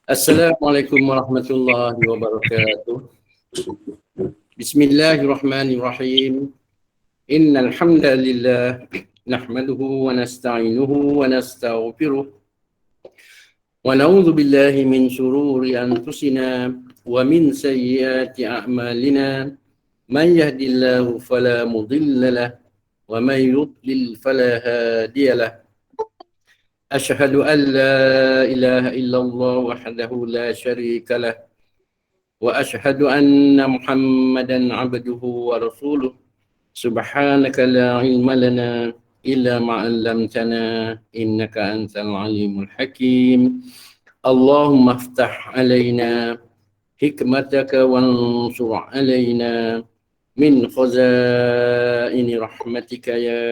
Assalamualaikum warahmatullahi wabarakatuh. Bismillahirrahmanirrahim. Innal hamdalillah nahmaduhu wa nasta'inuhu wa nastaghfiruh wa na'udzu billahi min shururi anfusina wa min sayyiati a'malina. Man yahdihillahu fala mudilla lahu wa man yudlil fala hadiya lahu. Asyhadu an la ilaha illallah wahdahu la syarika lahu وأشهد أن محمدا عبده ورسوله سبحانك لا علم لنا إلا ما علمتنا إنك أنت العليم الحكيم اللهم افتح علينا حكمتك وانصر علينا من خزائن رحمتك يا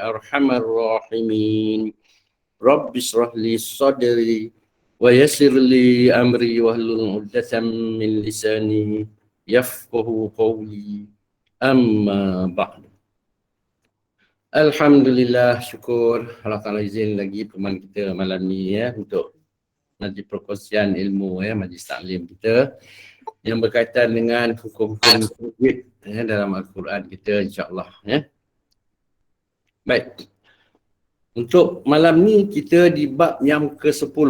أرحم الراحمين رب اشرح لي صدري ويسر لي أمري واحلل عقدة من لساني يفقه قولي أما بعد. Alhamdulillah, syukur Allah Ta'ala izin lagi pertemuan kita malam ni untuk majlis perkongsian ilmu majlis taklim kita yang berkaitan dengan hukum-hukum tajwid dalam Al-Quran kita, insya-Allah Baik. Untuk malam ni kita di bab yang ke-10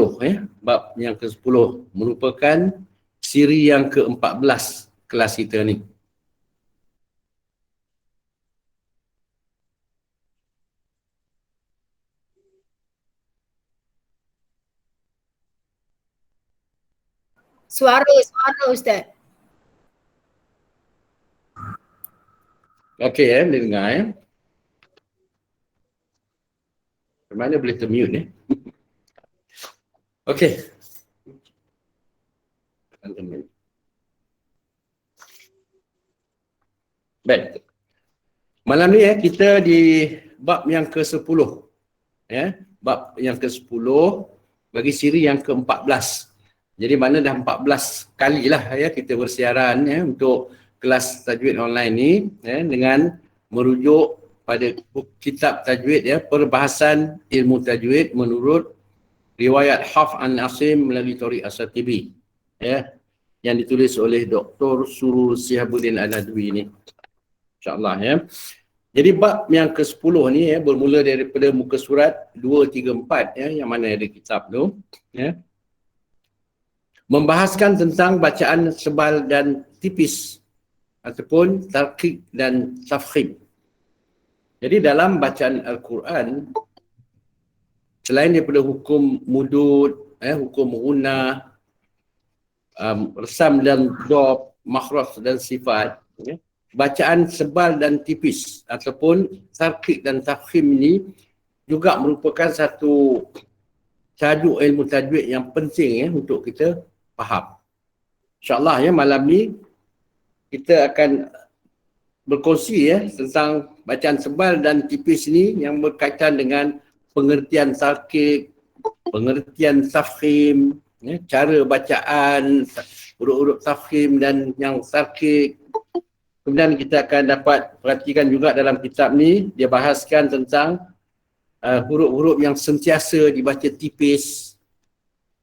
Bab yang ke-10 merupakan siri yang ke-14 kelas kita ni. Suara Ustaz. Okey boleh dengar Macam mana boleh termute Okey. Baik. Malam ni kita di bab yang ke-10. Bab yang ke-10 bagi siri yang ke-14. Jadi mana dah 14 kali lah kita bersiaran untuk kelas tajwid online ni dengan merujuk pada kitab tajwid perbahasan ilmu tajwid menurut riwayat Hafs an Asim melalui Thoriq As-Satibi yang ditulis oleh Dr. Surur Sihabuddin Al-Adwi ni, insya-Allah Jadi bab yang ke-10 ni bermula daripada muka surat 234 yang mana ada kitab tu membahaskan tentang bacaan sebal dan tipis ataupun tarqiq dan tafkhim. Jadi dalam bacaan Al-Quran, selain daripada hukum mudud, hukum gunah, resam dan dhob, makhraj dan sifat, bacaan sebal dan tipis ataupun tarqiq dan tafkhim ini juga merupakan satu tajuk ilmu tajwid yang penting untuk kita faham. InsyaAllah malam ni kita akan berkongsi tentang bacaan sebal dan tipis ni yang berkaitan dengan pengertian tarqiq, pengertian tafkhim, cara bacaan, huruf-huruf tafkhim dan yang tarqiq. Kemudian kita akan dapat perhatikan juga dalam kitab ni, dia bahaskan tentang huruf-huruf yang sentiasa dibaca tipis.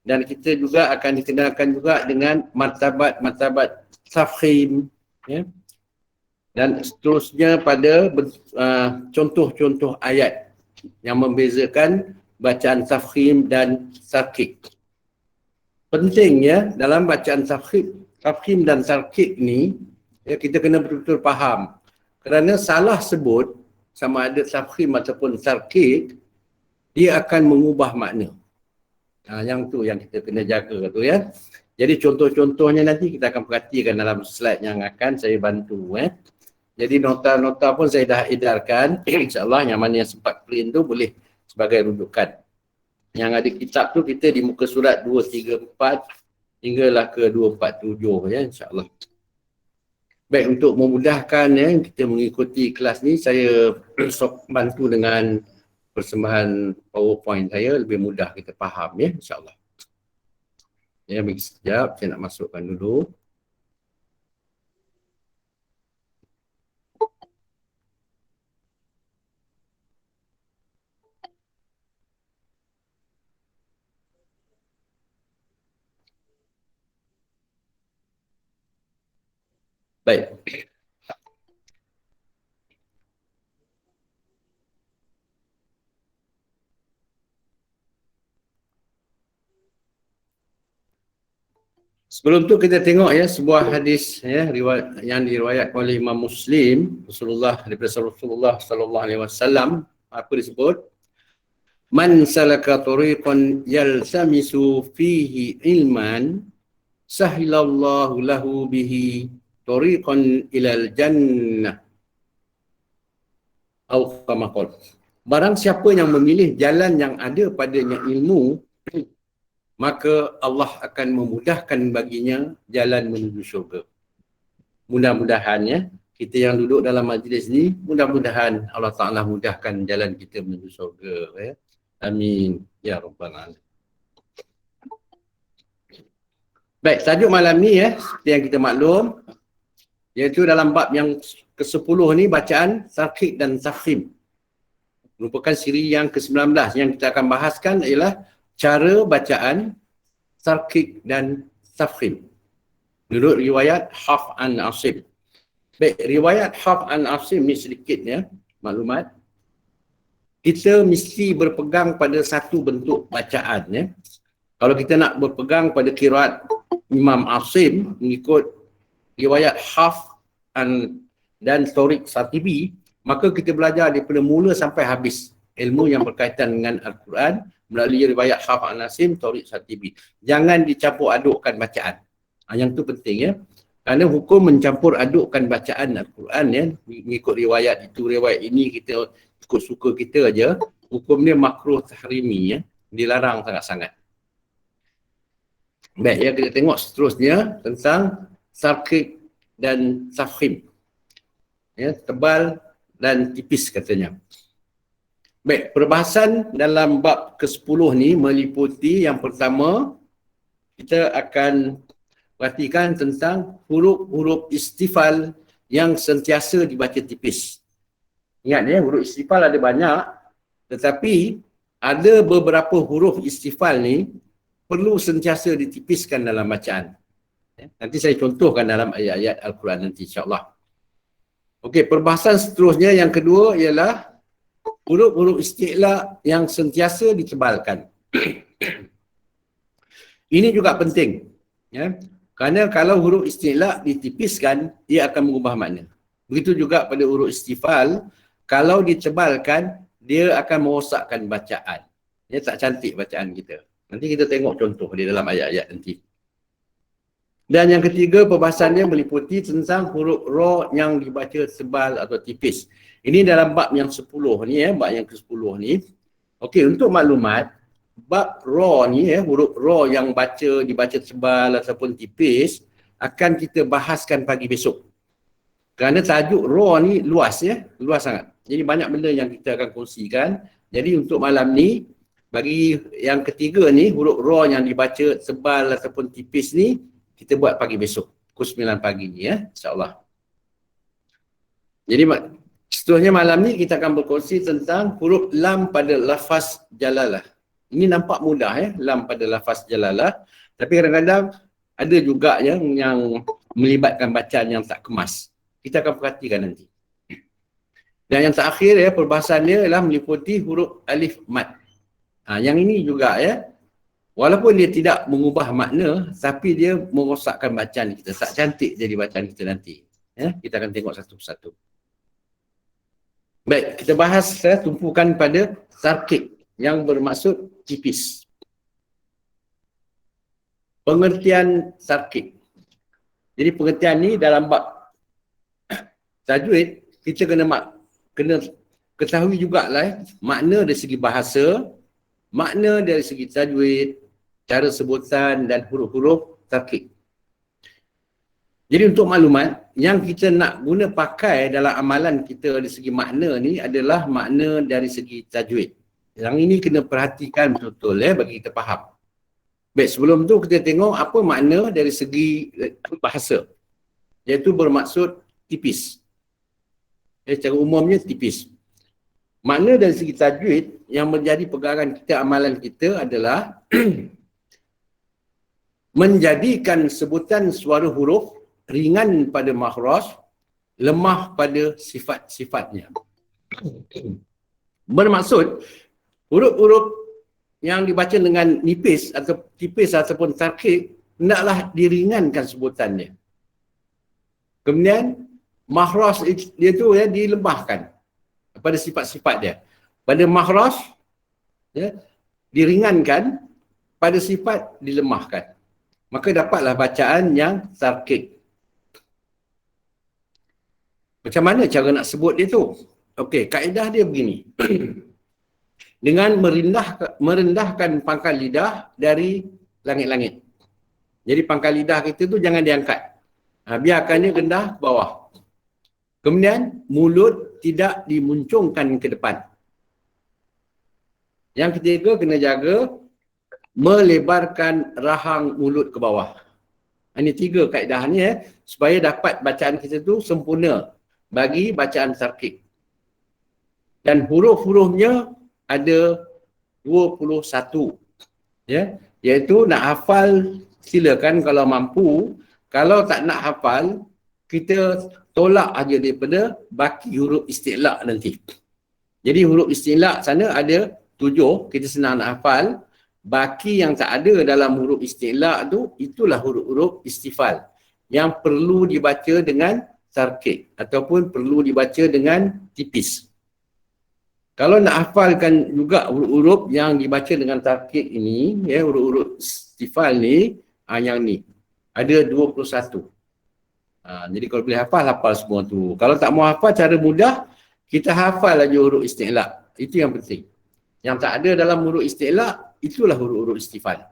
Dan kita juga akan dikenalkan juga dengan martabat-martabat tafkhim dan seterusnya pada contoh-contoh ayat yang membezakan bacaan tafkhim dan tarqiq. Pentingnya dalam bacaan tafkhim dan tarqiq ni kita kena betul-betul faham. Kerana salah sebut sama ada tafkhim ataupun tarqiq, dia akan mengubah makna. Yang tu yang kita kena jaga tu Jadi contoh-contohnya nanti kita akan perhatikan dalam slide yang akan saya bantu Jadi nota-nota pun saya dah edarkan. InsyaAllah yang mana yang sempat print tu boleh sebagai rujukan. Yang ada kitab tu kita di muka surat 234 hinggalah ke 247 insyaAllah. Baik, untuk memudahkan kita mengikuti kelas ni, saya bantu dengan persembahan PowerPoint saya, lebih mudah kita faham insyaAllah. Bagi sekejap, saya nak masukkan dulu. Baik. Sebelum tu kita tengok ya sebuah hadis ya riwayat yang diriwayatkan oleh Imam Muslim daripada Rasulullah sallallahu alaihi wasallam. Apa disebut? Man salaka tariqan yaltamisu fihi ilman sahilallahu lahu bihi tariqan ilal jannah. Atau kama qala. Barang siapa yang memilih jalan yang ada padanya ilmu, maka Allah akan memudahkan baginya jalan menuju syurga. Mudah-mudahan ya, kita yang duduk dalam majlis ni, mudah-mudahan Allah Ta'ala mudahkan jalan kita menuju syurga. Ya. Amin. Ya Rabbal Alamin. Baik, tajuk malam ni ya, seperti yang kita maklum, iaitu dalam bab yang ke-10 ni, bacaan, tarqiq dan tafkhim. Merupakan siri yang ke-19. Yang kita akan bahaskan ialah cara bacaan, tarqiq dan tafkhim. Menurut riwayat Hafs an Asim. Baik, riwayat Hafs an Asim ni sedikit ya, maklumat. Kita mesti berpegang pada satu bentuk bacaan ya. Kalau kita nak berpegang pada qiraat Imam Asim mengikut riwayat Hafs dan Tariq Satibi, maka kita belajar daripada mula sampai habis ilmu yang berkaitan dengan Al-Quran melalui riwayat Hafs an Asim, Tariq Satibi. Jangan dicampur adukkan bacaan. Yang tu penting ya. Kerana hukum mencampur adukkan bacaan Al-Quran ya, mengikut riwayat itu, riwayat ini, kita ikut suka kita aja, hukum dia makruh tahrimi ya, dilarang sangat-sangat. Baik, ya kita tengok seterusnya tentang tarqiq dan tafkhim. Ya, tebal dan tipis katanya. Baik, perbahasan dalam bab ke-10 ni meliputi yang pertama, kita akan perhatikan tentang huruf-huruf istifal yang sentiasa dibaca tipis. Ingat ya, huruf istifal ada banyak, tetapi ada beberapa huruf istifal ni perlu sentiasa ditipiskan dalam bacaan. Nanti saya contohkan dalam ayat-ayat Al-Quran nanti insya-Allah. Okey, perbahasan seterusnya yang kedua ialah huruf-huruf isti'la yang sentiasa ditebalkan. Ini juga penting. Ya. Kerana kalau huruf isti'la ditipiskan, ia akan mengubah makna. Begitu juga pada huruf istifal, kalau ditebalkan, dia akan merosakkan bacaan. Dia tak cantik bacaan kita. Nanti kita tengok contoh di dalam ayat-ayat nanti. Dan yang ketiga, perbahasannya meliputi tentang huruf ra yang dibaca tebal atau tipis. Ini dalam bab yang 10 ni ya, bab yang ke-10 ni. Okey, untuk maklumat, bab ra ni ya, huruf ra yang dibaca tebal ataupun tipis akan kita bahaskan pagi besok. Kerana tajuk ra ni luas ya, luas sangat. Jadi banyak benda yang kita akan kongsikan. Jadi untuk malam ni, bagi yang ketiga ni, huruf ra yang dibaca tebal ataupun tipis ni, kita buat pagi besok, pukul 9 pagi ni ya, insyaAllah. Jadi seterusnya malam ni kita akan berkongsi tentang huruf lam pada lafaz jalalah. Ini nampak mudah ya, lam pada lafaz jalalah. Tapi kadang-kadang ada juga yang melibatkan bacaan yang tak kemas. Kita akan perhatikan nanti. Dan yang terakhir ya, perbahasannya ialah meliputi huruf alif mad. Yang ini juga ya, walaupun dia tidak mengubah makna, tapi dia merosakkan bacaan kita. Tak cantik jadi bacaan kita nanti. Ya, kita akan tengok satu persatu. Baik, kita bahas tumpukan pada tarqiq yang bermaksud tipis. Pengertian tarqiq. Jadi pengertian ni dalam bab tajwid, kita kena ketahui jugalah makna dari segi bahasa, makna dari segi tajwid, cara sebutan dan huruf-huruf tarqiq. Jadi untuk maklumat, yang kita nak guna pakai dalam amalan kita dari segi makna ni adalah makna dari segi tajwid. Yang ini kena perhatikan betul-betul bagi kita faham. Baik, sebelum tu kita tengok apa makna dari segi bahasa. Iaitu bermaksud tipis. Secara umumnya tipis. Makna dari segi tajwid yang menjadi pegangan kita, amalan kita adalah menjadikan sebutan suara huruf ringan pada makhraj, lemah pada sifat-sifatnya. Bermaksud, huruf-huruf yang dibaca dengan nipis atau tipis ataupun tarkik, hendaklah diringankan sebutannya. Kemudian, makhraj dia tu ya, dilemahkan pada sifat-sifat dia. Pada makhraj, ya, diringankan, pada sifat dilemahkan. Maka dapatlah bacaan yang tarkik. Macam mana cara nak sebut dia tu? Okey, kaedah dia begini. Dengan merendahkan pangkal lidah dari langit-langit. Jadi pangkal lidah kita tu jangan diangkat. Biarkan dia rendah ke bawah. Kemudian mulut tidak dimuncungkan ke depan. Yang ketiga, kena jaga melebarkan rahang mulut ke bawah. Ini 3 kaedahnya supaya dapat bacaan kita tu sempurna bagi bacaan tarkik. Dan huruf-hurufnya ada 21. Ya, iaitu nak hafal silakan kalau mampu. Kalau tak nak hafal, kita tolak aja daripada baki huruf isti'la' nanti. Jadi huruf isti'la' sana ada 7, kita senang nak hafal. Baki yang tak ada dalam huruf isti'la' tu, itulah huruf-huruf istifal yang perlu dibaca dengan tarkik ataupun perlu dibaca dengan tipis. Kalau nak hafalkan juga huruf-huruf yang dibaca dengan tarkik ini, ya, huruf-huruf istifal ni, yang ni ada 21. Jadi kalau boleh hafal, hafal semua tu. Kalau tak mau hafal, cara mudah, kita hafal aja huruf isti'la'. Itu yang penting. Yang tak ada dalam huruf isti'la', itulah huruf-huruf istifal.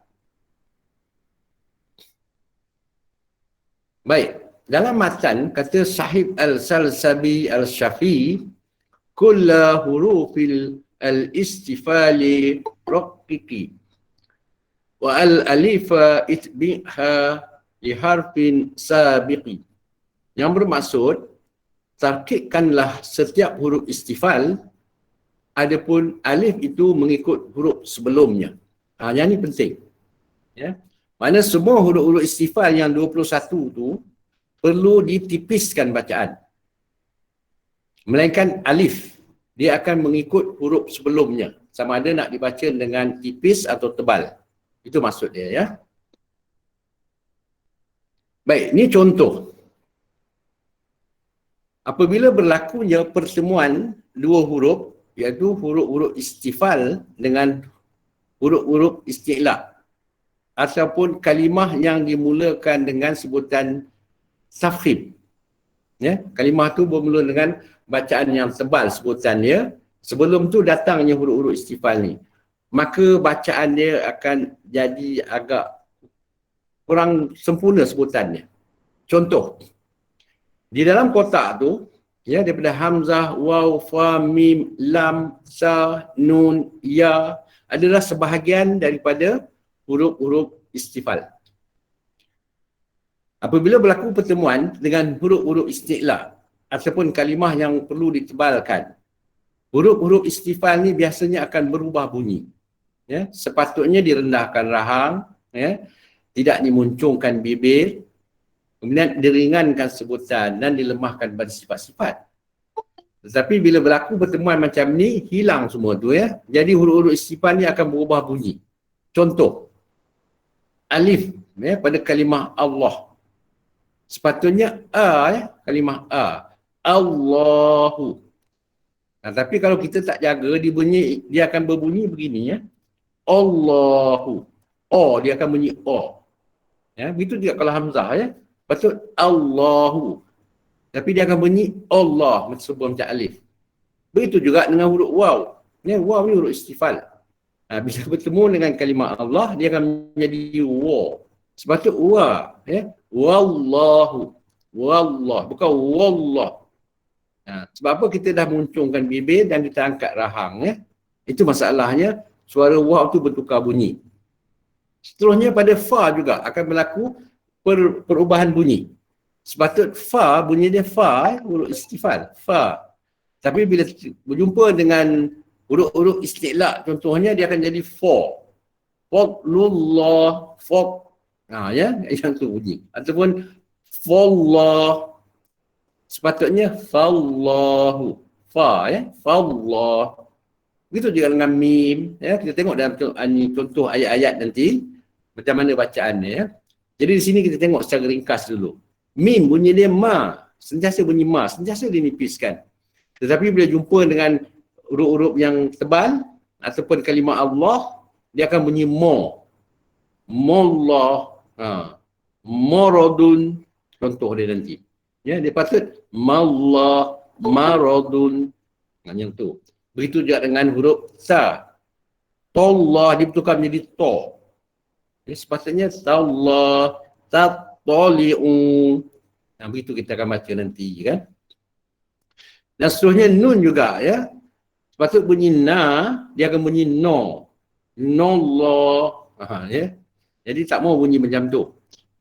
Baik, dalam matan kata Sahib al-Salsabi al-Syafi, kulla hurufil al-istifali raqiqi wa al-alifa itbi'ha li harfin sabiqi. Yang bermaksud, tarkikkanlah setiap huruf istifal, adapun alif itu mengikut huruf sebelumnya. Yang ini penting. Ya. Mana semua huruf-huruf istifal yang 21 tu perlu ditipiskan bacaan. Melainkan alif, dia akan mengikut huruf sebelumnya. Sama ada nak dibaca dengan tipis atau tebal. Itu maksud dia, ya. Baik, ini contoh. Apabila berlakunya pertemuan dua huruf, iaitu huruf-huruf istifal dengan huruf-huruf isti'la' ataupun kalimah yang dimulakan dengan sebutan tafkhim. Ya, kalimah tu bermula dengan bacaan yang tebal sebutannya. Sebelum tu datangnya huruf-huruf istifal ni. Maka bacaan dia akan jadi agak kurang sempurna sebutannya. Contoh, di dalam kotak tu, ya, daripada hamzah, waw, fa, mim, lam, sa, nun, ya adalah sebahagian daripada huruf-huruf istifal. Apabila berlaku pertemuan dengan huruf-huruf isti'la' ataupun kalimah yang perlu ditebalkan, huruf-huruf istifal ni biasanya akan berubah bunyi. Ya, sepatutnya direndahkan rahang, ya, tidak dimuncungkan bibir, kemudian diringankan sebutan dan dilemahkan pada sifat-sifat. Tetapi bila berlaku pertemuan macam ni, hilang semua tu, ya. Jadi huruf-huruf istifal ni akan berubah bunyi. Contoh, alif, ya, pada kalimah Allah. Sepatutnya a, ya, kalimah a. Allahu. Tapi kalau kita tak jaga, dia akan berbunyi begini, ya. Allahu. O, dia akan bunyi O. Ya, begitu juga kalau hamzah, ya. Patut Allahu. Tapi dia akan bunyi Allah sebelum macam alif. Begitu juga dengan huruf waw. Ya, waw ni huruf istifal. Bila bertemu dengan kalimah Allah, dia akan menjadi wa. Sepatut wa, ya. Wallahu. Wallah, bukan wallah. Sebab apa kita dah muncungkan bibir dan kita angkat rahang, ya. Itu masalahnya, suara waw tu bertukar bunyi. Seterusnya pada fa juga akan berlaku perubahan bunyi. Sepatut fa, bunyi dia fa, huruf istifal, fa. Tapi bila berjumpa dengan huruf-huruf isti'la', contohnya dia akan jadi fa. Fadlullah, fad. Ya, yang tu bunyi. Ataupun fallah. Sepatutnya fallahu. Fa ya, fallah. Begitu juga dengan mim, ya. Kita tengok dalam contoh ayat-ayat nanti macam mana bacaannya, ya. Jadi di sini kita tengok secara ringkas dulu. Mim bunyi dia ma, sentiasa bunyi ma, sentiasa dinipiskan. Tetapi bila jumpa dengan huruf-huruf yang tebal ataupun kalimah Allah, dia akan bunyi mo. Mollah, morodun, contoh dia nanti. Ya, dia patut mallah, marodun, yang tu. Begitu juga dengan huruf sa. Tollah dibentukkan menjadi to. Jadi sepatutnya tallah, tatoli'u. Nah, begitu kita akan baca nanti, kan? Dan seterusnya nun juga, ya. Sepatut bunyi na, dia akan bunyi no. Nollah. Ya. Jadi tak mau bunyi macam tu.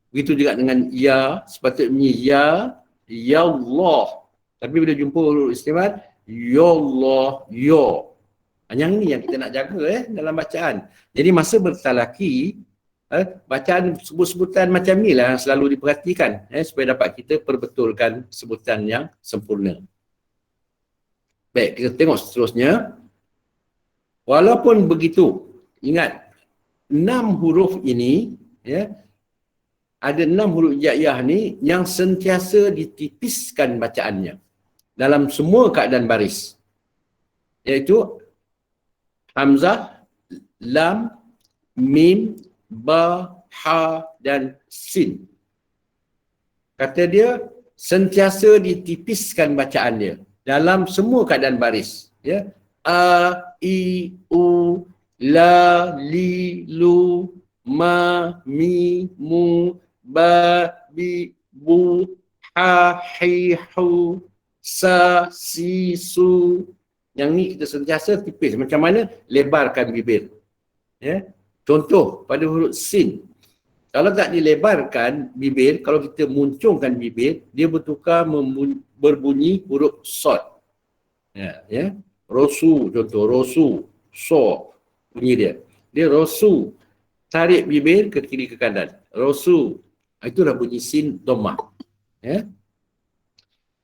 Begitu juga dengan ya, sepatut bunyi ya, ya Allah. Tapi bila jumpa huruf istimal, ya Allah, ya. Yang ni yang kita nak jaga dalam bacaan. Jadi masa bertalaki, bacaan sebut-sebutan macam ni lah selalu diperhatikan supaya dapat kita perbetulkan sebutan yang sempurna. Baik, kita tengok seterusnya. Walaupun begitu, ingat 6 huruf ini, ya, ada 6 huruf hijaiyah ni yang sentiasa ditipiskan bacaannya dalam semua keadaan baris, iaitu hamzah, lam, mim, ba, ha dan sin. Kata dia sentiasa ditipiskan bacaan dia dalam semua keadaan baris, ya. A, i, u, la, li, lu, ma, mi, mu, ba, bi, bu, ha, hi, hu, sa, si, su. Yang ni kita sentiasa tipis. Macam mana? Lebarkan bibir. Ya. Contoh pada huruf sin. Kalau tak dilebarkan bibir, kalau kita muncungkan bibir, dia bertukar berbunyi huruf sod. Ya, ya. Rosu, contoh rosu, so bunyi dia. Dia rosu. Tarik bibir ke kiri ke kanan. Rosu. Itulah bunyi sin dhammah. Ya.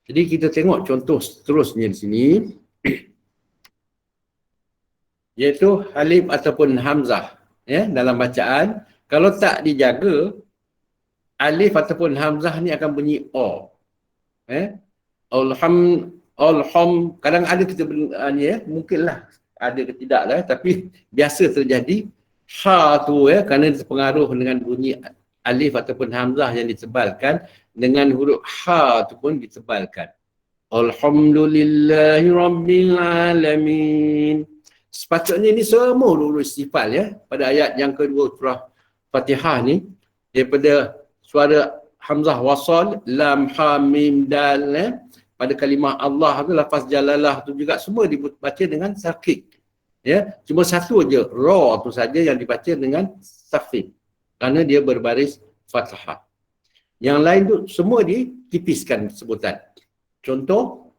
Jadi kita tengok contoh seterusnya di sini. Iaitu alif ataupun hamzah, ya, dalam bacaan. Kalau tak dijaga, alif ataupun hamzah ni akan bunyi o. Kadang ada kita ya, mungkinlah ada ke tidak lah, tapi biasa terjadi ha tu, ya, kerana terpengaruh dengan bunyi alif ataupun hamzah yang ditebalkan, dengan huruf ha tu pun ditebalkan. Alhamdulillahi Rabbil Alamin. Sepatutnya ini semua huruf istifal, ya, pada ayat yang kedua surah Fatihah ni, daripada suara hamzah wasal, lam, ha, mim, dal, ya. Pada kalimah Allah tu, lafaz jalalah tu juga semua dibaca dengan sakit, ya. Cuma satu aja ra tu saja yang dibaca dengan sakit, kerana dia berbaris fathah. Yang lain tu semua ditipiskan sebutan. Contoh,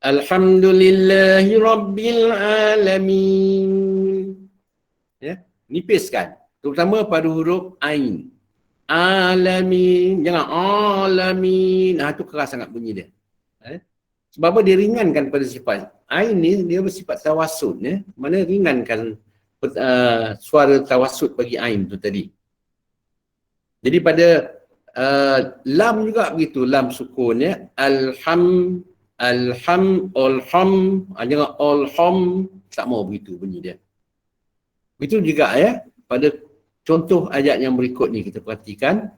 Alhamdulillahi Rabbil Alamin. Ya, nipiskan. Terutama pada huruf ain. Alamin. Jangan alamin. Itu keras sangat bunyi dia. Sebab apa? Dia ringankan pada sifat. Ain ni dia bersifat tawasud. Ya. Mana ringankan suara tawasud bagi ain tu tadi. Jadi pada lam juga begitu. Lam sukun, ya. Alham, jangan alham, tak mau begitu bunyi dia. Begitu juga, ya, pada contoh ayat yang berikut ni kita perhatikan.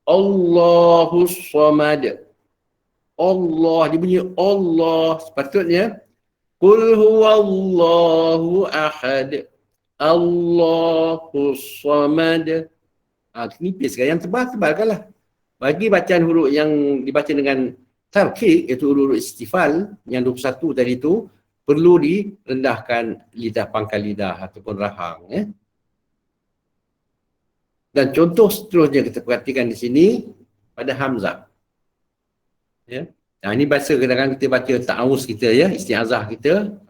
Allahus Samad. Allah, dia bunyi Allah. Sepatutnya Qul huwallahu ahad. Allahus Samad. Nipiskan, yang tebal-tebalkanlah. Bagi bacaan huruf yang dibaca dengan tarkik, iaitu huruf istifal yang 21 tadi tu, perlu direndahkan lidah, pangkal lidah ataupun rahang, ya. Dan contoh seterusnya kita perhatikan di sini pada hamzah, ya. Nah, ini bahasa kadang-kadang kita baca ta'awuz kita, ya, isti'azah kita,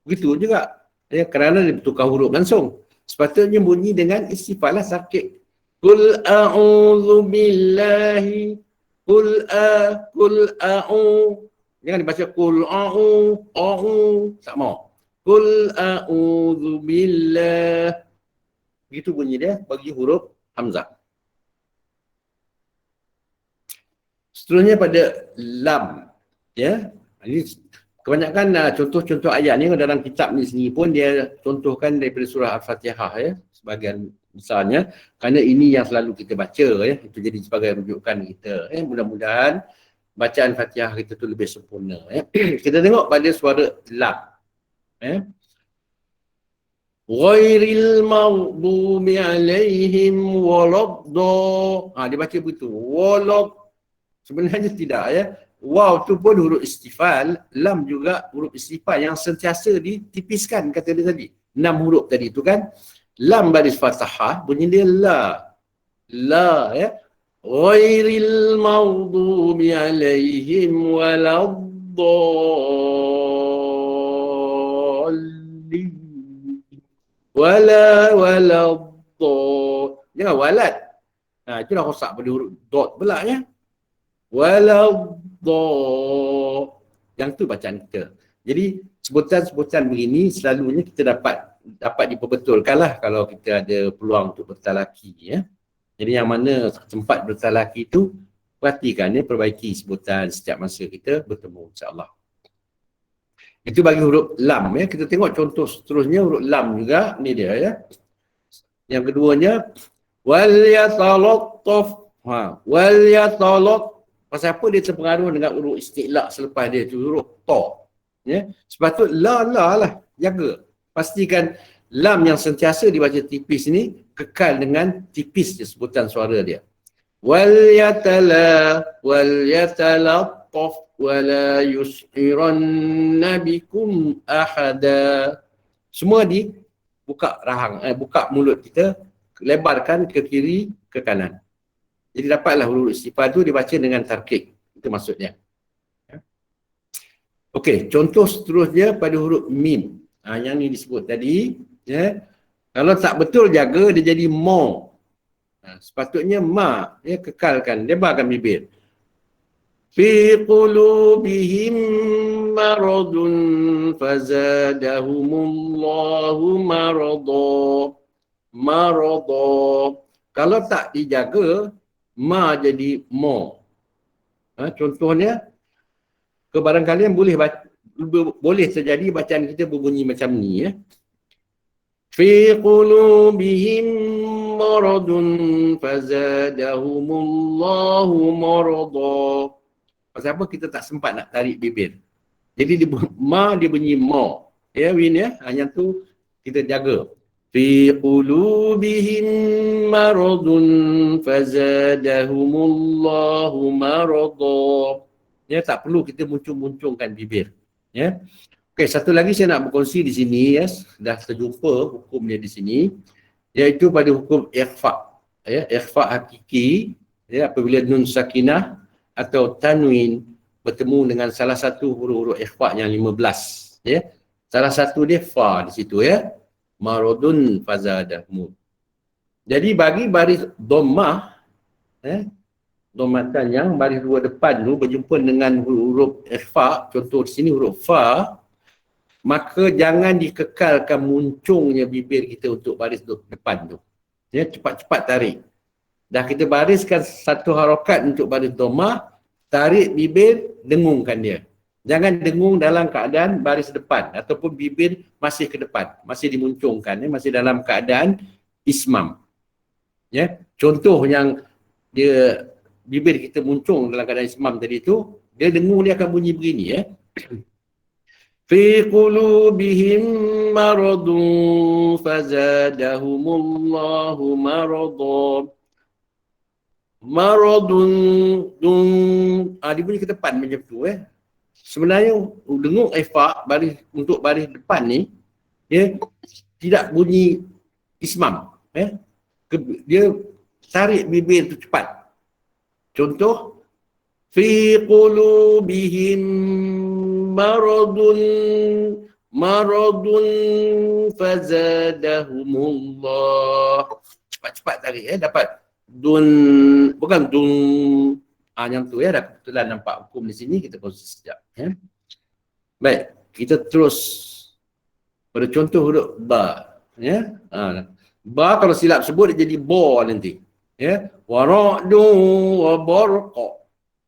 begitu juga, ya, kerana dia bertukar huruf langsung. Sepatutnya bunyi dengan istifal lah, sakit. Qul a'udzu billahi. Qul a'u. Jangan dibaca qul a'u. Sama. Qul a'udzu billah. Begitu bunyi dia bagi huruf hamzah. Seterusnya pada lam. Ya. Ini kebanyakan contoh-contoh ayat ni dalam kitab ni sendiri pun dia contohkan daripada surah Al-Fatihah ya. Sebahagian besarnya. Kerana ini yang selalu kita baca ya. Itu jadi sebagai rujukan kita. Ya. Mudah-mudahan bacaan Fatihah kita tu lebih sempurna. Ya. Kita tengok pada suara lam. Ya. Ghairil maghdubi alaihim waladda. Dia baca begitu. Sebenarnya tidak ya. Waw tu pun huruf istifal, lam juga huruf istifal yang sentiasa ditipiskan kata dia tadi. 6 huruf tadi tu kan. Lam baris fathah bunyi dia la. La ya. Ghairil maghdubi alaihim waladdallin. Waladda. Jangan walad. Itu dah rosak pada huruf dot pula ya. Waladda. Yang tu bacaan kita. Jadi sebutan-sebutan begini selalunya kita dapat diperbetulkan lah kalau kita ada peluang untuk bertalaki ya. Jadi yang mana tempat bertalaki tu perhatikan ya, perbaiki sebutan setiap masa kita bertemu insya-Allah. Itu bagi huruf lam ya. Kita tengok contoh seterusnya huruf lam juga. Ni dia ya. Yang keduanya wal yatalattaf. Wal yatalattaf. Pasal apa dia terpengaruh dengan huruf isti'la selepas dia tu huruf ta. Ya. Sepatut la lah. Jaga. Pastikan lam yang sentiasa dibaca tipis ni kekal dengan tipis je sebutan suara dia. Wal yatalattaf wala yus'iranna bikum ahada. Semua buka rahang, buka mulut kita, lebarkan ke kiri, ke kanan. Jadi dapatlah huruf istifal tu dibaca dengan tarkik. Itu maksudnya. Okey, contoh seterusnya pada huruf mim. Yang ni disebut tadi. Ya. Kalau tak betul jaga, dia jadi mo. Sepatutnya ma. Ya, kekalkan, lebarkan bibir. Fi qulubihim maradun fazadahumullahu marada. Kalau tak dijaga, ma jadi mo. Contohnya, kebarangkalian boleh terjadi bacaan kita berbunyi macam ni ya. Fi qulubihim maradun fazadahumullahu marada. Pasal apa kita tak sempat nak tarik bibir. Jadi dia bunyi mo. Ya Win ya. Yang tu kita jaga. Fi qulubihim maradun fazadahumullahu marada. Ya, tak perlu kita muncung-muncungkan bibir. Ya. Okey, satu lagi saya nak berkongsi di sini ya. Dah terjumpa hukum dia di sini. Iaitu pada hukum ikhfa. Ya, ikhfa hakiki ya, apabila nun sakinah atau tanwin bertemu dengan salah satu huruf-huruf ikhfa yang 15 ya. Salah satu dia fa di situ ya. Maradun fazadahum. Jadi bagi baris dhammah ya, dhammatan yang baris dua depan tu berjumpa dengan huruf ikhfa, contoh di sini huruf fa, maka jangan dikekalkan muncungnya bibir kita untuk baris depan tu. Ya, cepat-cepat tarik. Dah kita bariskan satu harakat untuk baris dhammah, tarik bibir, dengungkan dia. Jangan dengung dalam keadaan baris depan ataupun bibir masih ke depan, masih dimuncungkan, ya, masih dalam keadaan ismam. Ya, contoh yang dia bibir kita muncung dalam keadaan ismam tadi tu, dia dengung dia akan bunyi begini ya. Fi qulubihim maradun fazadahumullahu maradun. Maradun dia bunyi ke depan macam tu Sebenarnya dengung ikhfa untuk baris depan ni dia tidak bunyi ismam dia tarik bibir tu cepat. Contoh fi qulubihim maradun fazadahumullah. Cepat-cepat tarik dapat dun, bukan dun, yang tu ya, dah kebetulan nampak hukum di sini, kita pause sekejap. Ya. Baik, kita terus pada contoh huruf ba. Ya. Ba kalau silap sebut dia jadi bo nanti. Ya. Wara'du wa barqa.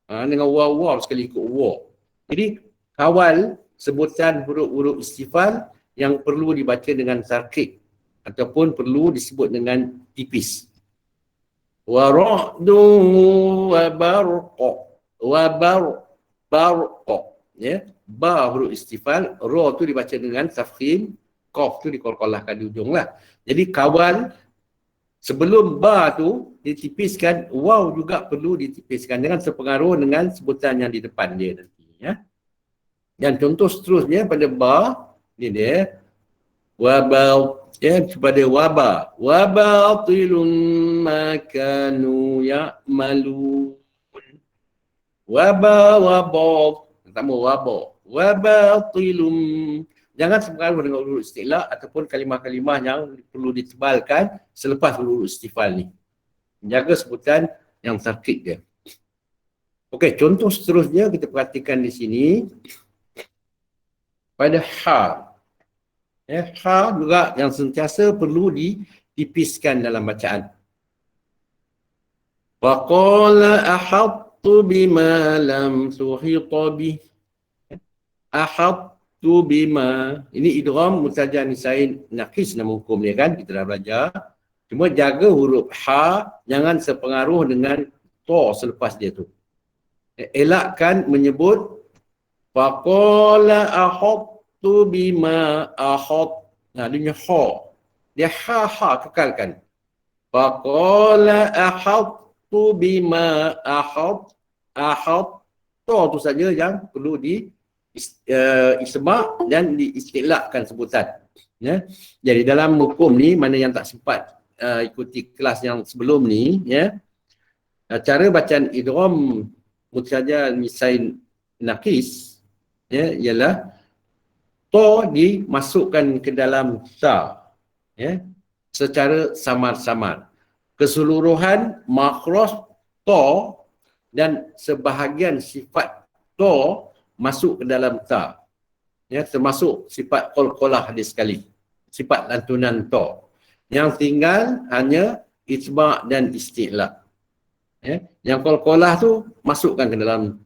Dengan waw sekali ikut waw. Jadi kawal sebutan huruf-huruf istifal yang perlu dibaca dengan tarkik ataupun perlu disebut dengan tipis. Wara'du wa barqa. Wa barqa. Ya. Ba huruf istifal, ra tu dibaca dengan tafkhim, qaf tu dikolkolahkan di ujung lah. Jadi kawal sebelum ba tu ditipiskan, waw juga perlu ditipiskan dengan sepengaruh dengan sebutan yang di depan dia nanti. Ya. Dan contoh seterusnya pada ba, ni dia, wabal, ya, kepada waba. Wabatilun makanu ya'malu. Wabal, pertama wabal. Wabatilum. Jangan sepengaruh dengan huruf istilah ataupun kalimah-kalimah yang perlu ditebalkan selepas huruf istifal ni. Jaga sebutan yang tarkik dia. Okey, contoh seterusnya kita perhatikan di sini pada ha. Ya, ha juga yang sentiasa perlu ditipiskan dalam bacaan. Wa qala ahattu bima lam tuhita bih. Ahattu bima. Ini idgham mutajah nisain naqis nama hukum dia kan, kita dah belajar. Cuma jaga huruf ha jangan sepengaruh dengan to selepas dia tu. Elakkan menyebut faqala ahattu bima ahat. Dia punya ha. Dia ha kekalkan. Faqala ahattu bima ahat. To tu saja yang perlu isma' dan diistilahkan sebutan. Ya. Jadi dalam hukum ni, mana yang tak sempat ikuti kelas yang sebelum ni, ya, cara bacaan idgham mutajah misain naqis, ya, ialah to dimasukkan ke dalam ta, ya, secara samar-samar. Keseluruhan makhraj to dan sebahagian sifat to masuk ke dalam ta. Ya, termasuk sifat qalqalah dia sekali. Sifat lantunan to. Yang tinggal hanya itsba' dan isti'la. Ya, yang qalqalah tu masukkan ke dalam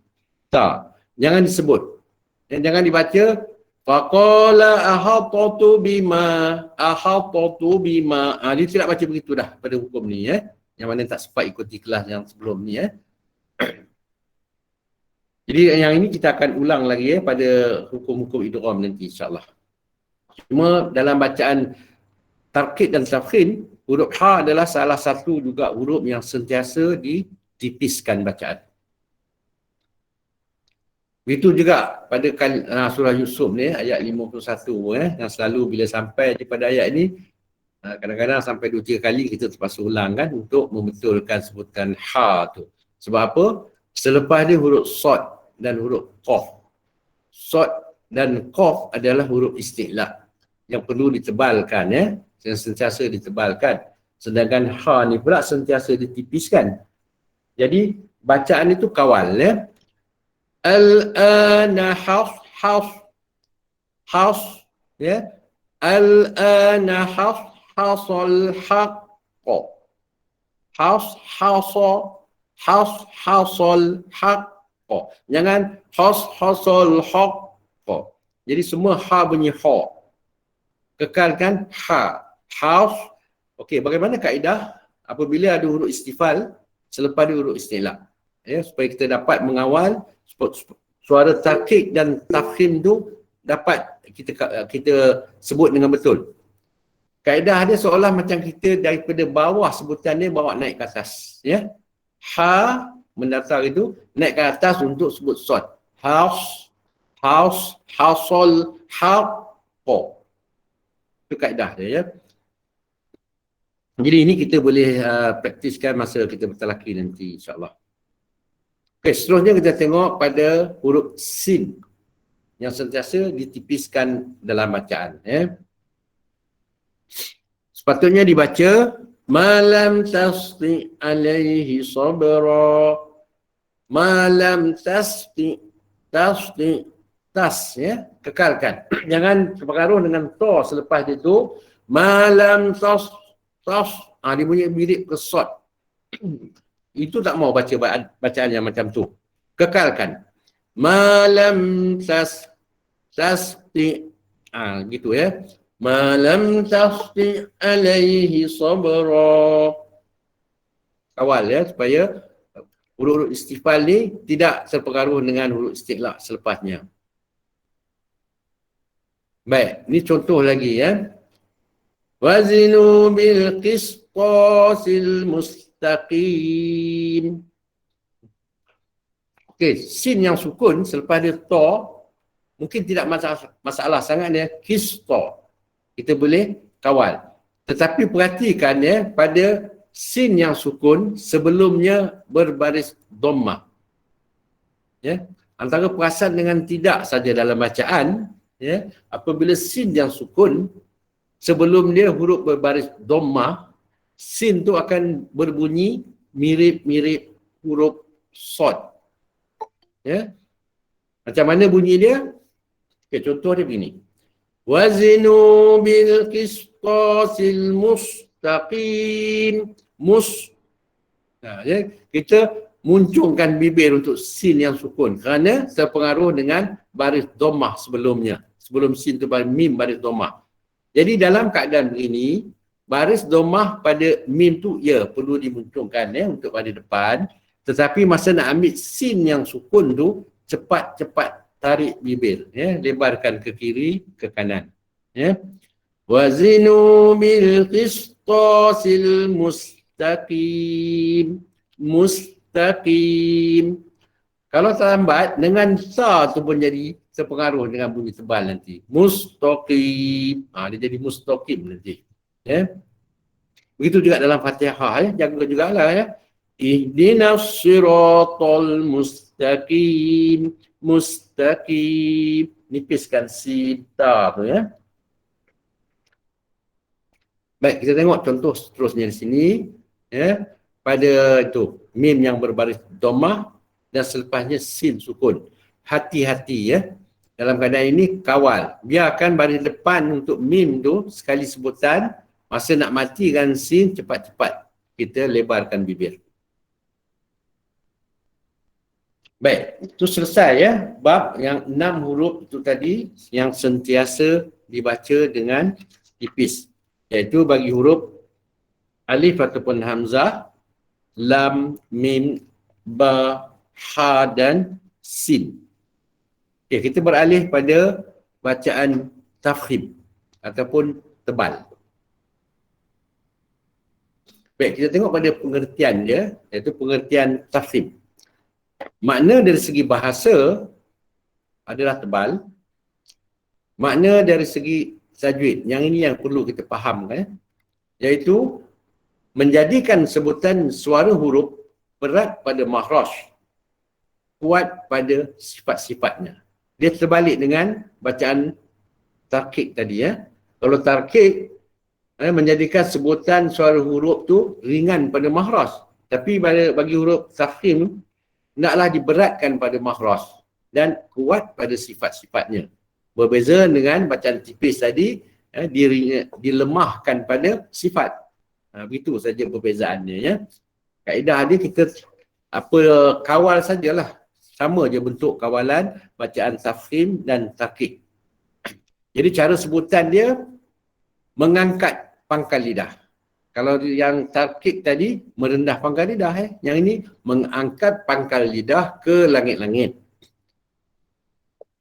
ta. Jangan disebut. Jangan dibaca faqala ahattu bima dia tidak baca begitu dah pada hukum ni, ya. Yang mana tak sempat ikuti kelas yang sebelum ni, ya. Jadi yang ini kita akan ulang lagi, ya, pada hukum-hukum idgham nanti insya-Allah. Cuma dalam bacaan tarkib dan tafkhim, huruf ha adalah salah satu juga huruf yang sentiasa ditipiskan bacaan. Begitu juga pada surah Yusuf ni ayat 51, yang selalu bila sampai pada ayat ini kadang-kadang sampai 2-3 kali kita terpaksa ulang kan untuk membetulkan sebutan ha tu. Sebab apa? Selepas dia huruf sod dan huruf qaf. Sod dan qaf adalah huruf isti'la yang perlu ditebalkan, ya, yang sentiasa ditebalkan. Sedangkan ha ni pula sentiasa ditipiskan. Jadi bacaan itu kawal, ya. Al-ana has, ya. Al-ana hasal haqqa. Hasal haqqa. Jangan hasal haqqa. Jadi semua ha bunyi ha. Kekalkan ha. Has. Okey, bagaimana kaedah apabila ada huruf istifal selepas dia huruf istilah? Ya, supaya kita dapat mengawal suara tarkik dan tafkhim tu dapat kita sebut dengan betul. Kaedah dia seolah macam kita daripada bawah sebutan dia bawa naik ke atas, ya. Ha mendatar itu naik ke atas untuk sebut sod. Hasal haqqa. Itu kaedah dia, ya. Jadi ini kita boleh praktiskan masa kita bertalaki nanti insya-Allah. Okey, seterusnya kita tengok pada huruf sin yang sentiasa ditipiskan dalam bacaan, ya. Sepatutnya dibaca Malam tasdi alaihi sabra. Malam tasdi tas ya, kekalkan. Jangan terpengaruh dengan to selepas itu. Malam tas dia punya mirip ke sod. Itu tak mau baca bacaan yang macam tu. Kekalkan. Malam tasdi gitu ya. Malam tasdi alaihi sabra. Kawal ya supaya huruf istifal ni tidak terpengaruh dengan huruf istiqlaq selepasnya. Baik, ni contoh lagi ya. Wazinu bil qisqasil mustaqim. Okey, sin yang sukun selepas dia to mungkin tidak masalah sangat dia qisqa. Kita boleh kawal. Tetapi perhatikan ya, pada sin yang sukun sebelumnya berbaris dhammah. Ya, antara perasan dengan tidak saja dalam bacaan, ya, apabila sin yang sukun sebelum dia huruf berbaris dhammah, sin tu akan berbunyi mirip-mirip huruf sod. Ya. Macam mana bunyi dia? Okay, contoh dia begini. Wazinu bil qisqasil mustaqim. Ya, kita muncungkan bibir untuk sin yang sukun kerana terpengaruh dengan baris dhammah sebelumnya. Sebelum sin tu mim baris dhammah. Jadi dalam keadaan begini, baris dhammah pada mim tu ya perlu dimuncungkan ya untuk pada depan, tetapi masa nak ambil sin yang sukun tu cepat-cepat tarik bibir ya, lebarkan ke kiri ke kanan ya. Wazinu bil qistasil mustaqim. Kalau terlambat dengan sa tu pun jadi terpengaruh dengan bunyi tebal nanti. Mustaqim. Dia jadi mustaqim nanti. Ya. Begitu juga dalam Fatihah ya, jaga jugalah ya. Ihdinas siratal mustaqim. Nipiskan sin ta tu ya. Baik, kita tengok contoh seterusnya di sini ya. Pada itu mim yang berbaris dhammah dan selepasnya sin sukun. Hati-hati ya. Dalam keadaan ini kawal. Biarkan baris depan untuk mim tu sekali sebutan, masa nak matikan sin cepat-cepat kita lebarkan bibir. Baik, itu selesai ya bab yang 6 huruf itu tadi yang sentiasa dibaca dengan tipis. Iaitu bagi huruf alif ataupun hamzah, lam, mim, ba, ha dan sin. Okay, kita beralih pada bacaan tafkhim ataupun tebal. Baik, kita tengok pada pengertian dia, iaitu pengertian tafkhim. Makna dari segi bahasa adalah tebal. Makna dari segi tajwid, yang ini yang perlu kita faham kan, iaitu menjadikan sebutan suara huruf berat pada makhraj, kuat pada sifat-sifatnya. Dia terbalik dengan bacaan tarkik tadi ya. Kalau tarkik menjadikan sebutan suara huruf tu ringan pada makhraj, tapi bagi huruf tafkhim naklah diberatkan pada makhraj dan kuat pada sifat-sifatnya. Berbeza dengan bacaan tipis tadi, dilemahkan pada sifat. Begitu saja perbezaannya ya. Kaedah dia kita kawal sajalah. Sama je bentuk kawalan bacaan tafkhim dan tarkik. Jadi cara sebutan dia mengangkat pangkal lidah. Kalau yang tarkik tadi merendah pangkal lidah yang ini mengangkat pangkal lidah ke langit-langit.